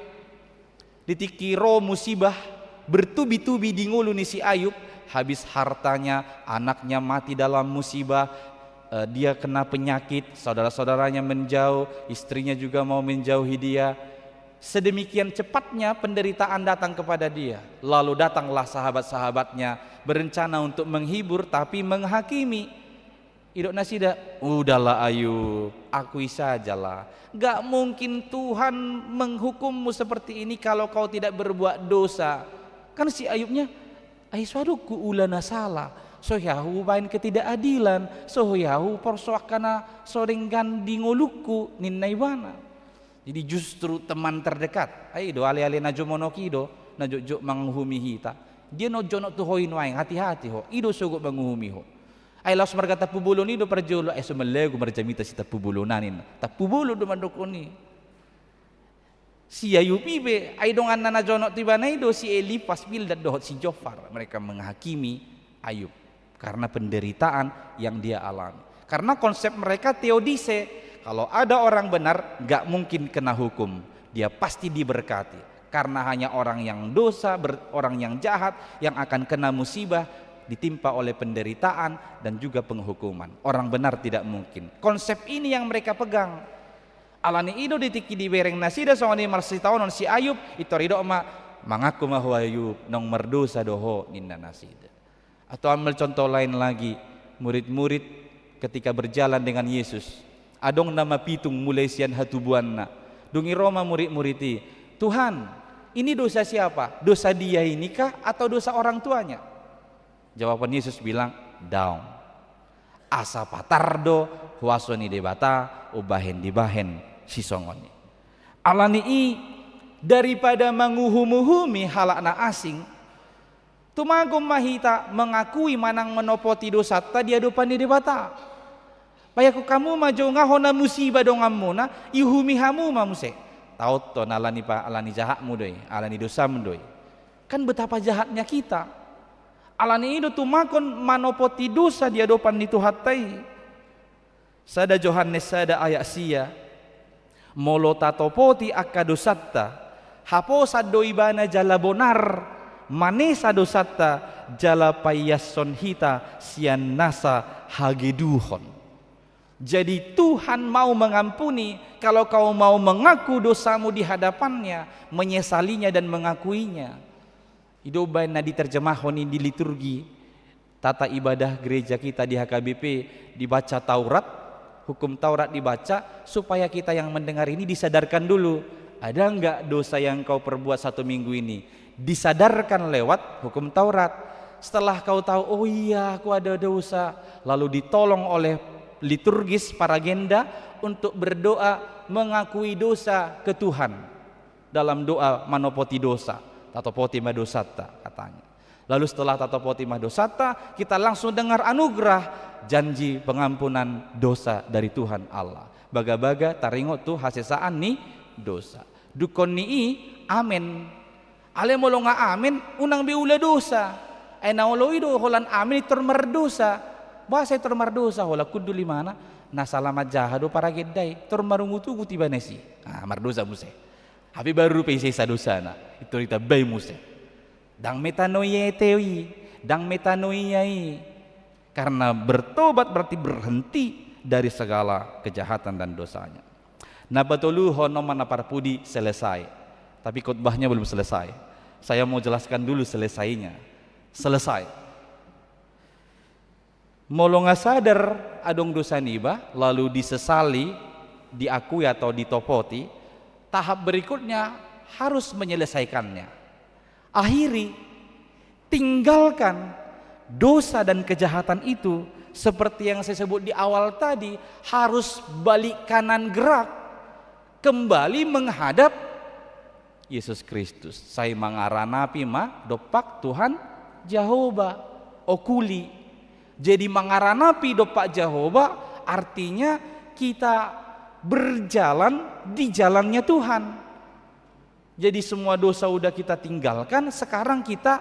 ditikiro musibah bertubi-tubi di ngulu ni si Ayub, habis hartanya, anaknya mati dalam musibah, dia kena penyakit, saudara-saudaranya menjauh, istrinya juga mau menjauhi dia. Sedemikian cepatnya penderitaan datang kepada dia. Lalu datanglah sahabat-sahabatnya berencana untuk menghibur tapi menghakimi. Idok nasida, udahlah Ayub, akui sajalah. Gak mungkin Tuhan menghukummu seperti ini kalau kau tidak berbuat dosa. Kan si Ayubnya, aiswaduku ulana salah. Sohyahu bain ketidakadilan. Sohyahu porsoakana soringgan di ngoluku ninnaiwana. Jadi justru teman terdekat, ayo do ale-ale najo monokido, najo jo menghumi hita. Dia no jono tu hoin waing, hati-hati ho. Ido sugut menghumi ho. Ay laos marga tapubulon ido perjolo ay sumalego marjamita si tapubulunanin. Tapubulo do mandokoni. Si Ayubi be ay dongan na jono tiba na ido si Elipas Bildad dohot si Jofar. Mereka menghakimi Ayub karena penderitaan yang dia alami. Karena konsep mereka teodise, kalau ada orang benar gak mungkin kena hukum, dia pasti diberkati. Karena hanya orang yang dosa, orang yang jahat yang akan kena musibah, ditimpa oleh penderitaan dan juga penghukuman. Orang benar tidak mungkin. Konsep ini yang mereka pegang. Alani ido ditiki di bereng nasida songani marsi taonon si Ayub itu rido mengaku mahu Ayub nong merdosa doho ninna nasida. Atau ambil contoh lain lagi, murid-murid ketika berjalan dengan Yesus, adong nama pitung mulai sian hatubuanna. Dungi Roma murid-muriti, Tuhan, ini dosa siapa? Dosa dia ini kah atau dosa orang tuanya? Jawaban Yesus bilang, daun. Asa patardo huasoni debata ubahen dibahen sisongoni. Alani i daripada menguhum-uhumi halakna asing, tumagum mahita mengakui manang menopoti dosa dia dopan di debata. Payaku kamu maju ngahona musibah dongamuna ihumi hamu mamuse. Tahu to alani pa alani jahatmu doi, alani dosamu doi. Kan betapa jahatnya kita. Alani itu tumakon manopoti dosa dia dopan itu hatai. Sada Johannes sada ayat sia. Molo tatopoti akadosatta. Hapo sadoi bana jala bonar. Mane sadosatta jala payason hita sian nasa hageduhon. Jadi Tuhan mau mengampuni kalau kau mau mengaku dosamu di hadapannya, menyesalinya dan mengakuinya. Idoba na diterjemahkan di liturgi tata ibadah gereja kita di HKBP, dibaca Taurat, hukum Taurat dibaca supaya kita yang mendengar ini disadarkan dulu, ada enggak dosa yang kau perbuat 1 minggu ini, disadarkan lewat hukum Taurat. Setelah kau tahu, oh iya aku ada dosa, lalu ditolong oleh liturgis para genda untuk berdoa mengakui dosa ke Tuhan dalam doa manopoti dosa, tatopoti madosata katanya. Lalu setelah tatopoti madosata kita langsung dengar anugerah janji pengampunan dosa dari Tuhan Allah. Baga-baga taringot tuh hasesaan nih dosa. Dukon nii amen. Ale molo nga amen unang biula dosa. Ay naulo ido holan amen itor merdosa. Bahasa termardosa hola kudu limana nasalamat jahado para gedai termarungutu tiba nesi mardosa muse habi baru pese sadosana itu rita bay muse dang metanoia tewi dang metanoia karena bertobat berarti berhenti dari segala kejahatan dan dosanya. Nabatulu hono mana parpudi selesai, tapi khotbahnya belum selesai. Saya mau jelaskan dulu selesainya. Selesai molo nga sadar adong dosa niba lalu disesali, diakui atau ditopoti, tahap berikutnya harus menyelesaikannya. Akhiri tinggalkan dosa dan kejahatan itu seperti yang saya sebut di awal tadi, harus balik kanan gerak kembali menghadap Yesus Kristus. Saya mangaranapi dopak Tuhan Jehovah okuli. Jadi mangaranapi dopak Jehovah artinya kita berjalan di jalannya Tuhan. Jadi semua dosa udah kita tinggalkan, sekarang kita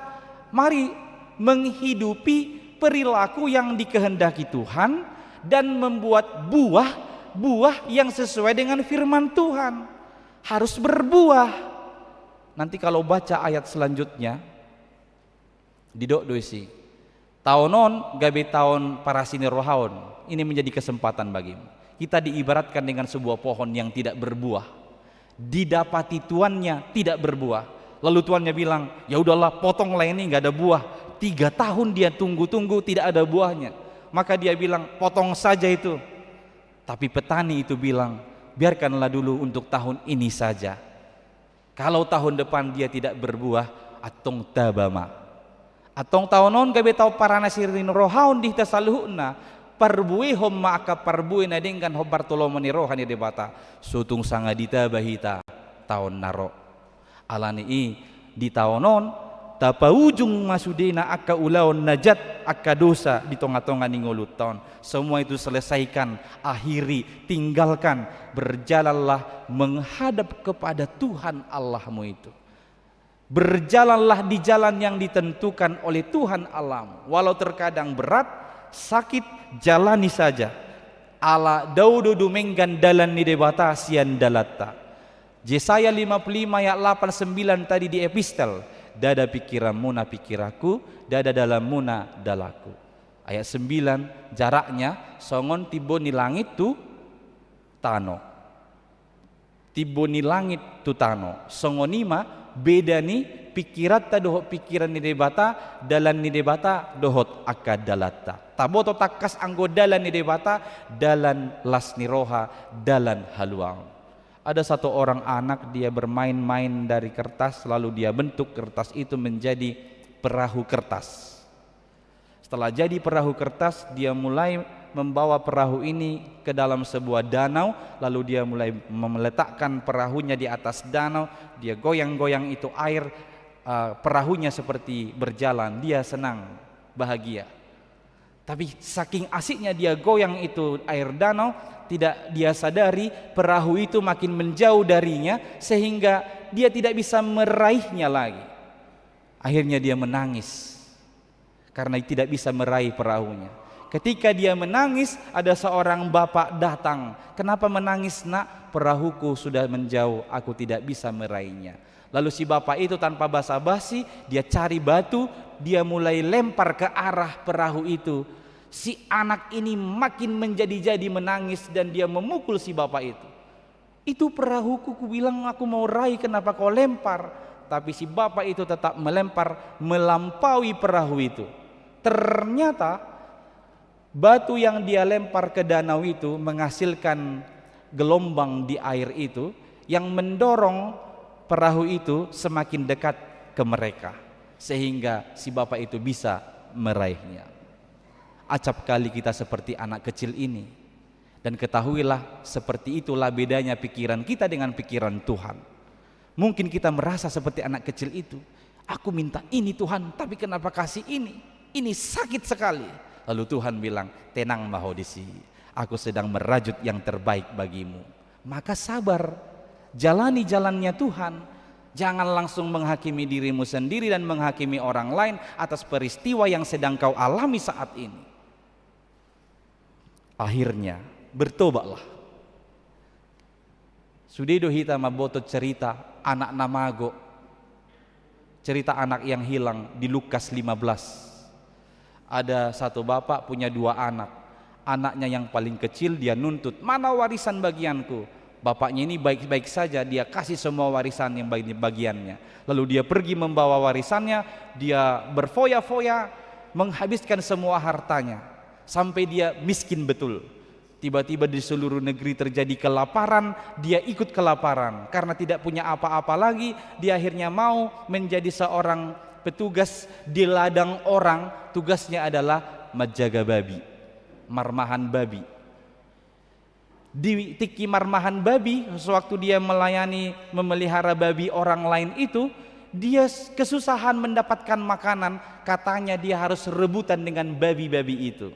mari menghidupi perilaku yang dikehendaki Tuhan dan membuat buah yang sesuai dengan firman Tuhan. Harus berbuah. Nanti kalau baca ayat selanjutnya didok doisi taonon gabe tahun para sini rohaon, ini menjadi kesempatan bagimu. Kita diibaratkan dengan sebuah pohon yang tidak berbuah, didapati tuannya tidak berbuah. Lalu tuannya bilang, ya udahlah potonglah ini nggak ada buah. 3 tahun dia tunggu tidak ada buahnya. Maka dia bilang potong saja itu. Tapi petani itu bilang, biarkanlah dulu untuk tahun ini saja. Kalau tahun depan dia tidak berbuah, atong tabama. Atong taonon gabe tau para nasirin rohaun di tasaluhna parbue homma aka parbue na dengan ho Bartolomeo ni rohani debata sutung sanga dita bahita tahun naro alani i di taonon tapa ujung masudena aka ulaon najat aka dosa di tonga-tonga ningulut tahun. Semua itu selesaikan, akhiri, tinggalkan, berjalanlah menghadap kepada Tuhan Allahmu itu. Berjalanlah di jalan yang ditentukan oleh Tuhan Allahmu. Walau terkadang berat, sakit, jalani saja. Ala daudu dumenggan dalan ni debata sian dalata. Yesaya 55 ayat 8-9 tadi di epistel. Dada pikiranmu na pikiraku, dada dalammu na dalaku. Ayat 9 jaraknya songon tibo ni langit tu tano. Tibo ni langit tu tano. Songonima beda ni pikirat ta dohot pikiran ni debata, dalan ni debata dohot akad dalata. Taboto takas anggo dalan ni debata, dalan las ni roha, dalan haluang. Ada satu orang anak, dia bermain-main dari kertas, lalu dia bentuk kertas itu menjadi perahu kertas. Setelah jadi perahu kertas, dia mulai membawa perahu ini ke dalam sebuah danau, lalu dia mulai meletakkan perahunya di atas danau, dia goyang-goyang itu air, perahunya seperti berjalan, dia senang, bahagia. Tapi saking asiknya dia goyang itu air danau, tidak dia sadari perahu itu makin menjauh darinya sehingga dia tidak bisa meraihnya lagi. Akhirnya dia menangis karena tidak bisa meraih perahunya. Ketika dia menangis, ada seorang bapak datang. Kenapa menangis, nak? Perahuku sudah menjauh, aku tidak bisa meraihnya. Lalu si bapak itu tanpa basa-basi, dia cari batu, dia mulai lempar ke arah perahu itu. Si anak ini makin menjadi-jadi menangis dan dia memukul si bapak itu. Itu perahuku, ku bilang aku mau raih, kenapa kau lempar? Tapi si bapak itu tetap melempar, melampaui perahu itu. Ternyata batu yang dia lempar ke danau itu menghasilkan gelombang di air itu yang mendorong perahu itu semakin dekat ke mereka, sehingga si bapak itu bisa meraihnya. Acap kali kita seperti anak kecil ini, dan ketahuilah seperti itulah bedanya pikiran kita dengan pikiran Tuhan. Mungkin kita merasa seperti anak kecil itu, aku minta ini Tuhan, tapi kenapa kasih ini sakit sekali. Lalu Tuhan bilang, tenang Mahodisi, aku sedang merajut yang terbaik bagimu. Maka sabar, jalani jalannya Tuhan. Jangan langsung menghakimi dirimu sendiri dan menghakimi orang lain atas peristiwa yang sedang kau alami saat ini. Akhirnya bertobatlah. Sudedo hita mabotot cerita anak namago, cerita anak yang hilang di Lukas 15. Ada satu bapak punya dua anak. Anaknya yang paling kecil dia nuntut, mana warisan bagianku? Bapaknya ini baik-baik saja, dia kasih semua warisan yang bagiannya. Lalu dia pergi membawa warisannya, dia berfoya-foya menghabiskan semua hartanya sampai dia miskin betul. Tiba-tiba di seluruh negeri terjadi kelaparan, dia ikut kelaparan karena tidak punya apa-apa lagi. Dia akhirnya mau menjadi seorang petugas di ladang orang. Tugasnya adalah menjaga babi, marmahan babi. Di tiki marmahan babi, sewaktu dia memelihara babi orang lain itu, dia kesusahan mendapatkan makanan. Katanya dia harus rebutan dengan babi-babi itu.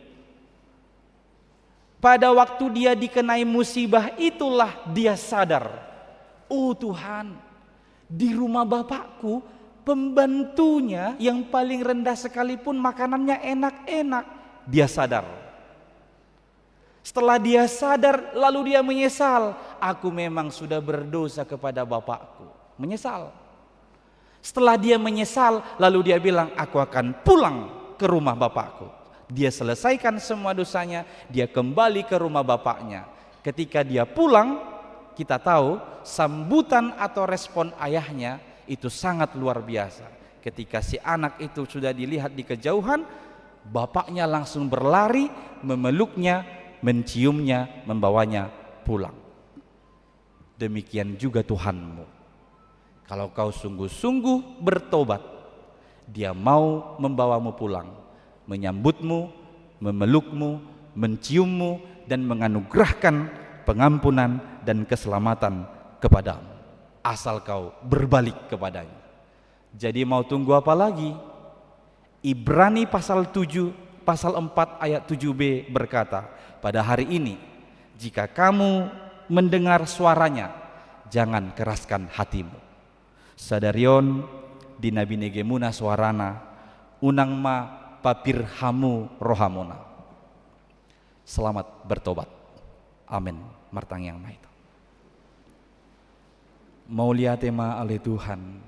Pada waktu dia dikenai musibah itulah dia sadar, oh Tuhan, di rumah bapakku pembantunya yang paling rendah sekalipun makanannya enak-enak. Dia sadar. Setelah dia sadar, lalu dia menyesal, aku memang sudah berdosa kepada bapakku. Menyesal. Setelah dia menyesal, lalu dia bilang, aku akan pulang ke rumah bapakku. Dia selesaikan semua dosanya, dia kembali ke rumah bapaknya. Ketika dia pulang, kita tahu sambutan atau respon ayahnya itu sangat luar biasa. Ketika si anak itu sudah dilihat di kejauhan, bapaknya langsung berlari, memeluknya, menciumnya, membawanya pulang. Demikian juga Tuhanmu. Kalau kau sungguh-sungguh bertobat, Dia mau membawamu pulang, menyambutmu, memelukmu, menciummu dan menganugerahkan pengampunan dan keselamatan kepadamu, asal kau berbalik kepadanya. Jadi mau tunggu apa lagi? Ibrani pasal 7, pasal 4 ayat 7b berkata, pada hari ini jika kamu mendengar suaranya, jangan keraskan hatimu. Sadarion dina binegemuna suarana, unang ma papirhamu rohamona. Selamat bertobat. Amin. Martang yang maha. Mau lihat ema oleh Tuhan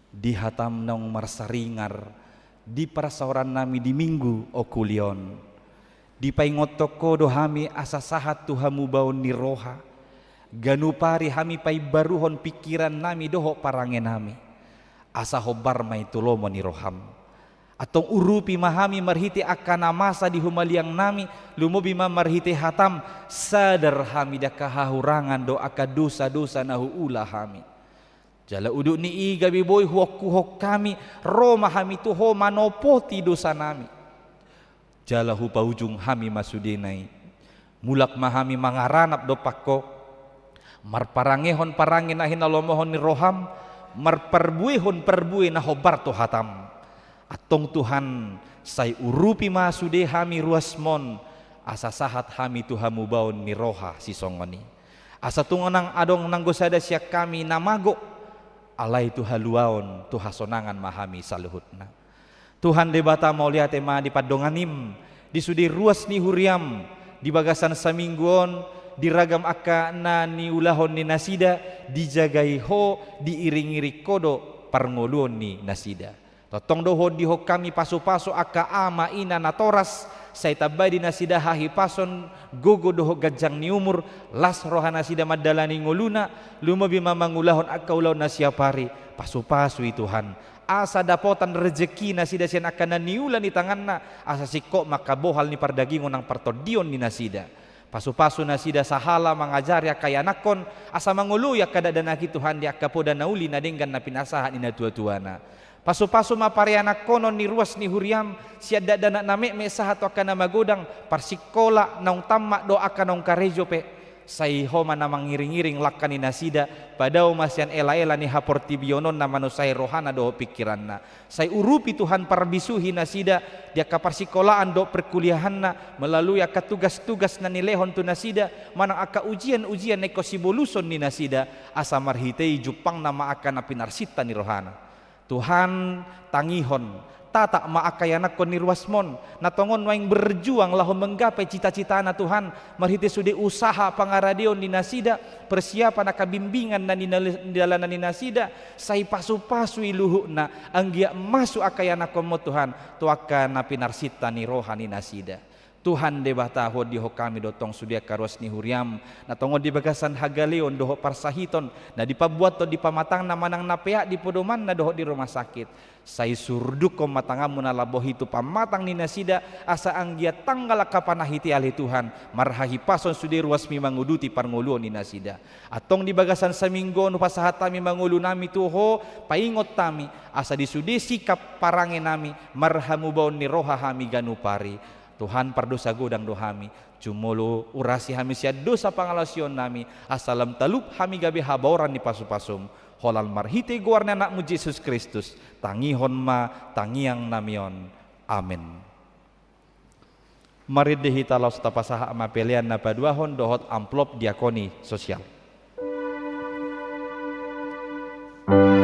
di hatam nong marsaringar di perasauran nami di minggu okulion di paingotoko dohami asa sahat tuhamu baun ni roha ganupari hami pai baruhon pikiran nami doho parangen nami asa hobar mai tulomo ni roham atau urupi mahami marhiti akana masa di humaliang nami lumobi ma marhiti hatam sadar hami daka hahurangan do aka dosa-dosa nahu ulah hami jala uduk ni iga biboy huok kami roma hami tuho manopoti dosa nami jala hu paujung hami masudinai mulak mahami mangaranap do pakko marparangehon parangin ahin alomohon ni roham marperbuehon perbueh na hobar to hatam atong Tuhan say urupi masude hami ruasmon asa sahat hami tuhamu baon ni roha si songoni asa tungonang adong nanggosada siya kami namago alay tuhaluaon tuhasonangan mahami saluhutna Tuhan debata mau lihat ema di padonganim di sudi ruas ni huriam di bagasan samingguon di ragam aka na ni ulahon ni nasida dijagai ho diiring-iri kodo parngoluon ni nasida totong doho diho kami paso-paso aka ama ina natoras say tabay di nasida hahi pason gogo doho gajang ni umur las roha nasida madalani ngoluna lumabi mamangulahon aka ulaw nasiapari paso-paso Tuhan asa dapotan rezeki nasida sian akan naniulan di tanganna asa sikok makabohal ni pardagingon ng partodion ni nasida paso-paso nasida sahala mangajari akay anakon asa manguluya kadadanaki Tuhan di akapoda nauli nadenggan na pinasahan ina tua-tuana paso-paso maparianak konon ni ruas ni huriam siada dana name me sahat akan magodang parsikola naung tamma do akan naung karejo pe say homa na mangiring-iring lakkan ni nasida padao masyan ela-ela ni haportibionon na manusay rohana do pikiranna say urupi Tuhan parbisuhi nasida dia kaparsikolaan do perkuliahanna melalui aka tugas-tugas na nilehon tu nasida manang aka ujian-ujian neko siboluson ni nasida asa marhitei jupang nama akan napinarsita ni rohana Tuhan tangihon tatak maakayanak kon nirwasmon natongon waing berjuang lahon menggapai cita-cita na Tuhan marhiti sudi usaha pangaradion ni nasida persiapan akabimbingan na nidalanan ni nasida say pasu-pasu iluhu na anggia masuk akayanak kon mo Tuhan tuaka na pinarsita ni roha ni nasida Tuhan debata ho diho kami dotong sudia karuas ni huriam na tongo di bagasan hagaleon doho parsahiton na dipabuat to di pamatang na manang napea di podoman na doho di rumah sakit say surduk ko matangamu na laboh itu pamatang ni nasida asa anggia tanggal kapanahiti ali Tuhan marhahi pason sudi ruasmi manguduti parnguluon ni nasida atong di bagasan saminggo no pasahat tami mangulu nami tuho paingot tami asa disudi sikap parange nami marhamu baon ni roha hami ganupari Tuhan pardosa godang dohami cumolo urasi hami sia dosa pangalasion nami asalam talup hami gabe haboran ni pasu-pasum holal marhite guarna anakmu Yesus Kristus tangihon ma tangiang namion amin. Mari dehita laus tapasaha ama pelian na paduahon dohot amplop diakoni sosial. Oh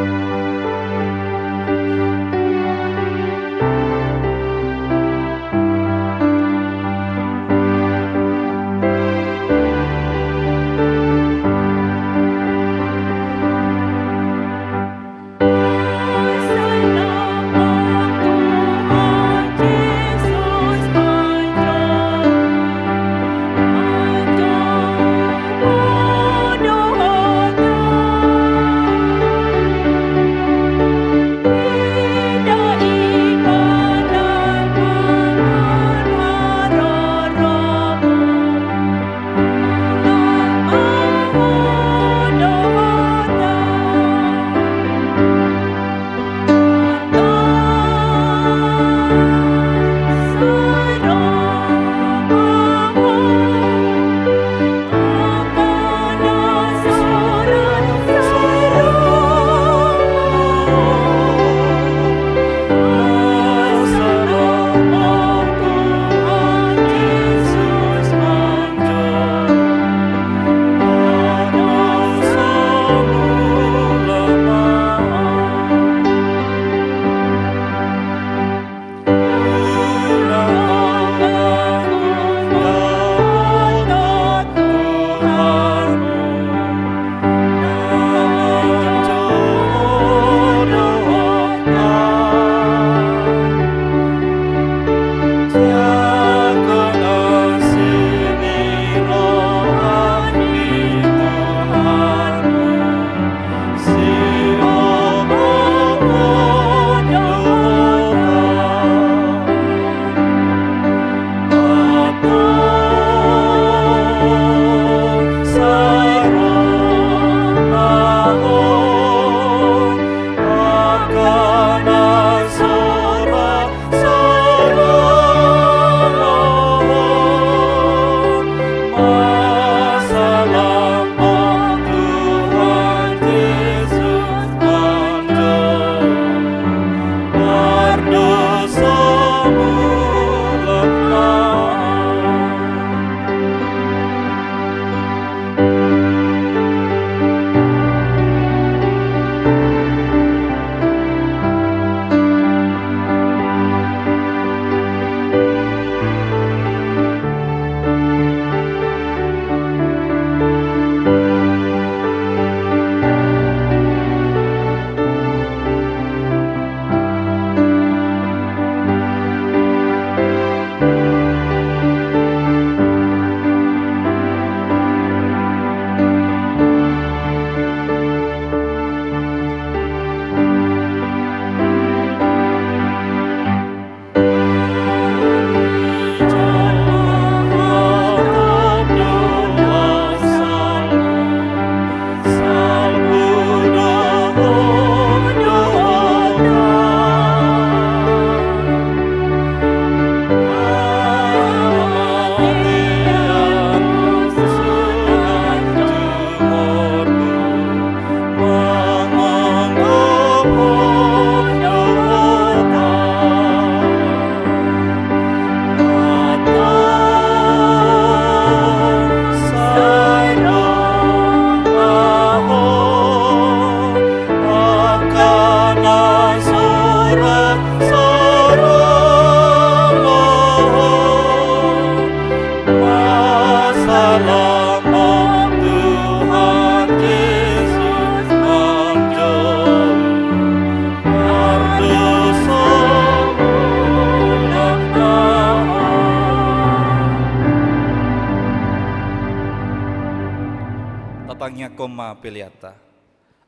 koma peliata.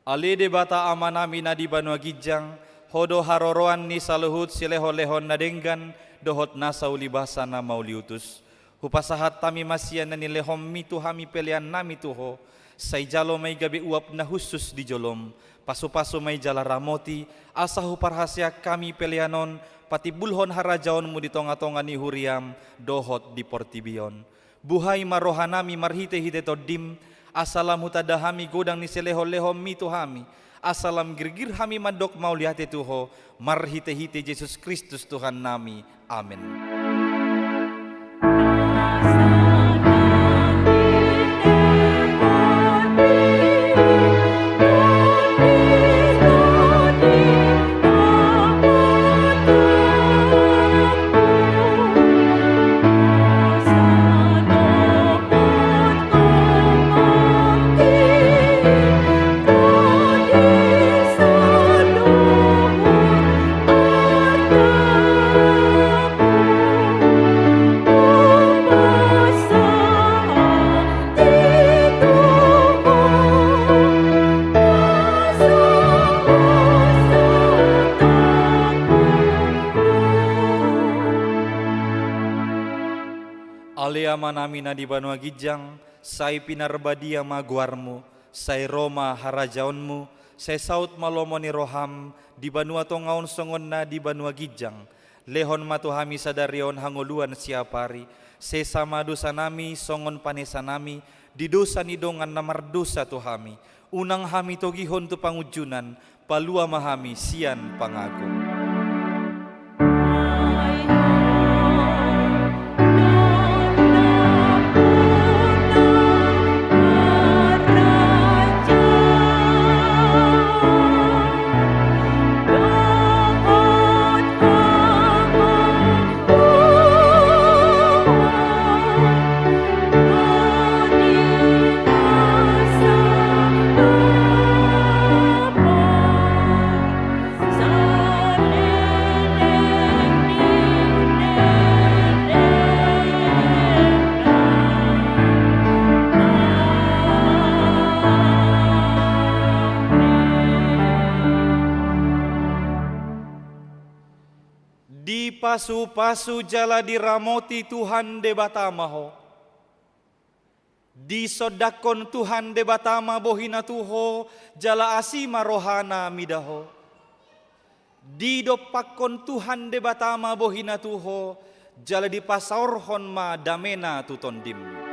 Ali debata amanami na di Banua Gijang, hodo haroroan ni saluhut sileho-lehon na denggan, dohot nasa ulibasa na mauliutus. Hupasahat tami masyan na nilehom mitu hami pelian nami tuho, say jalo may gabi uap na husus di jolom, paso-paso may jala ramoti, asa huparhasya kami pelianon, pati bulhon harajaon mu di tonga-tonga ni huriam, dohot di portibion. Buhay marohanami marhite-hite todim, asalam hutadahami godang ni seleho-leho mitu hami, asalam girgir hami mandok mauliate tuho, marhite-hite Yesus Kristus Tuhan nami. Amin. Aliama nami na di Banua Gijang, say pinarbadia maguarmu, say Roma harajaonmu, say saut malomo ni roham, di Banua tongaon songon na di Banua Gijang, lehon matuhami sadarion hanguluan siapari, say sama dosa nami, songon panesa nami, di dosa ni dongan na mardosa tuhami, unang hami togihon tu pangujunan, palua mahami sian pangago. Di pasu-pasu jala diramoti Tuhan de batamaho, di sodakon Tuhan de batama bohina tuho, jala asima rohana midaho, di dopakon Tuhan de batama bohina tuho, jala di pasaorhon ma damena tutondim.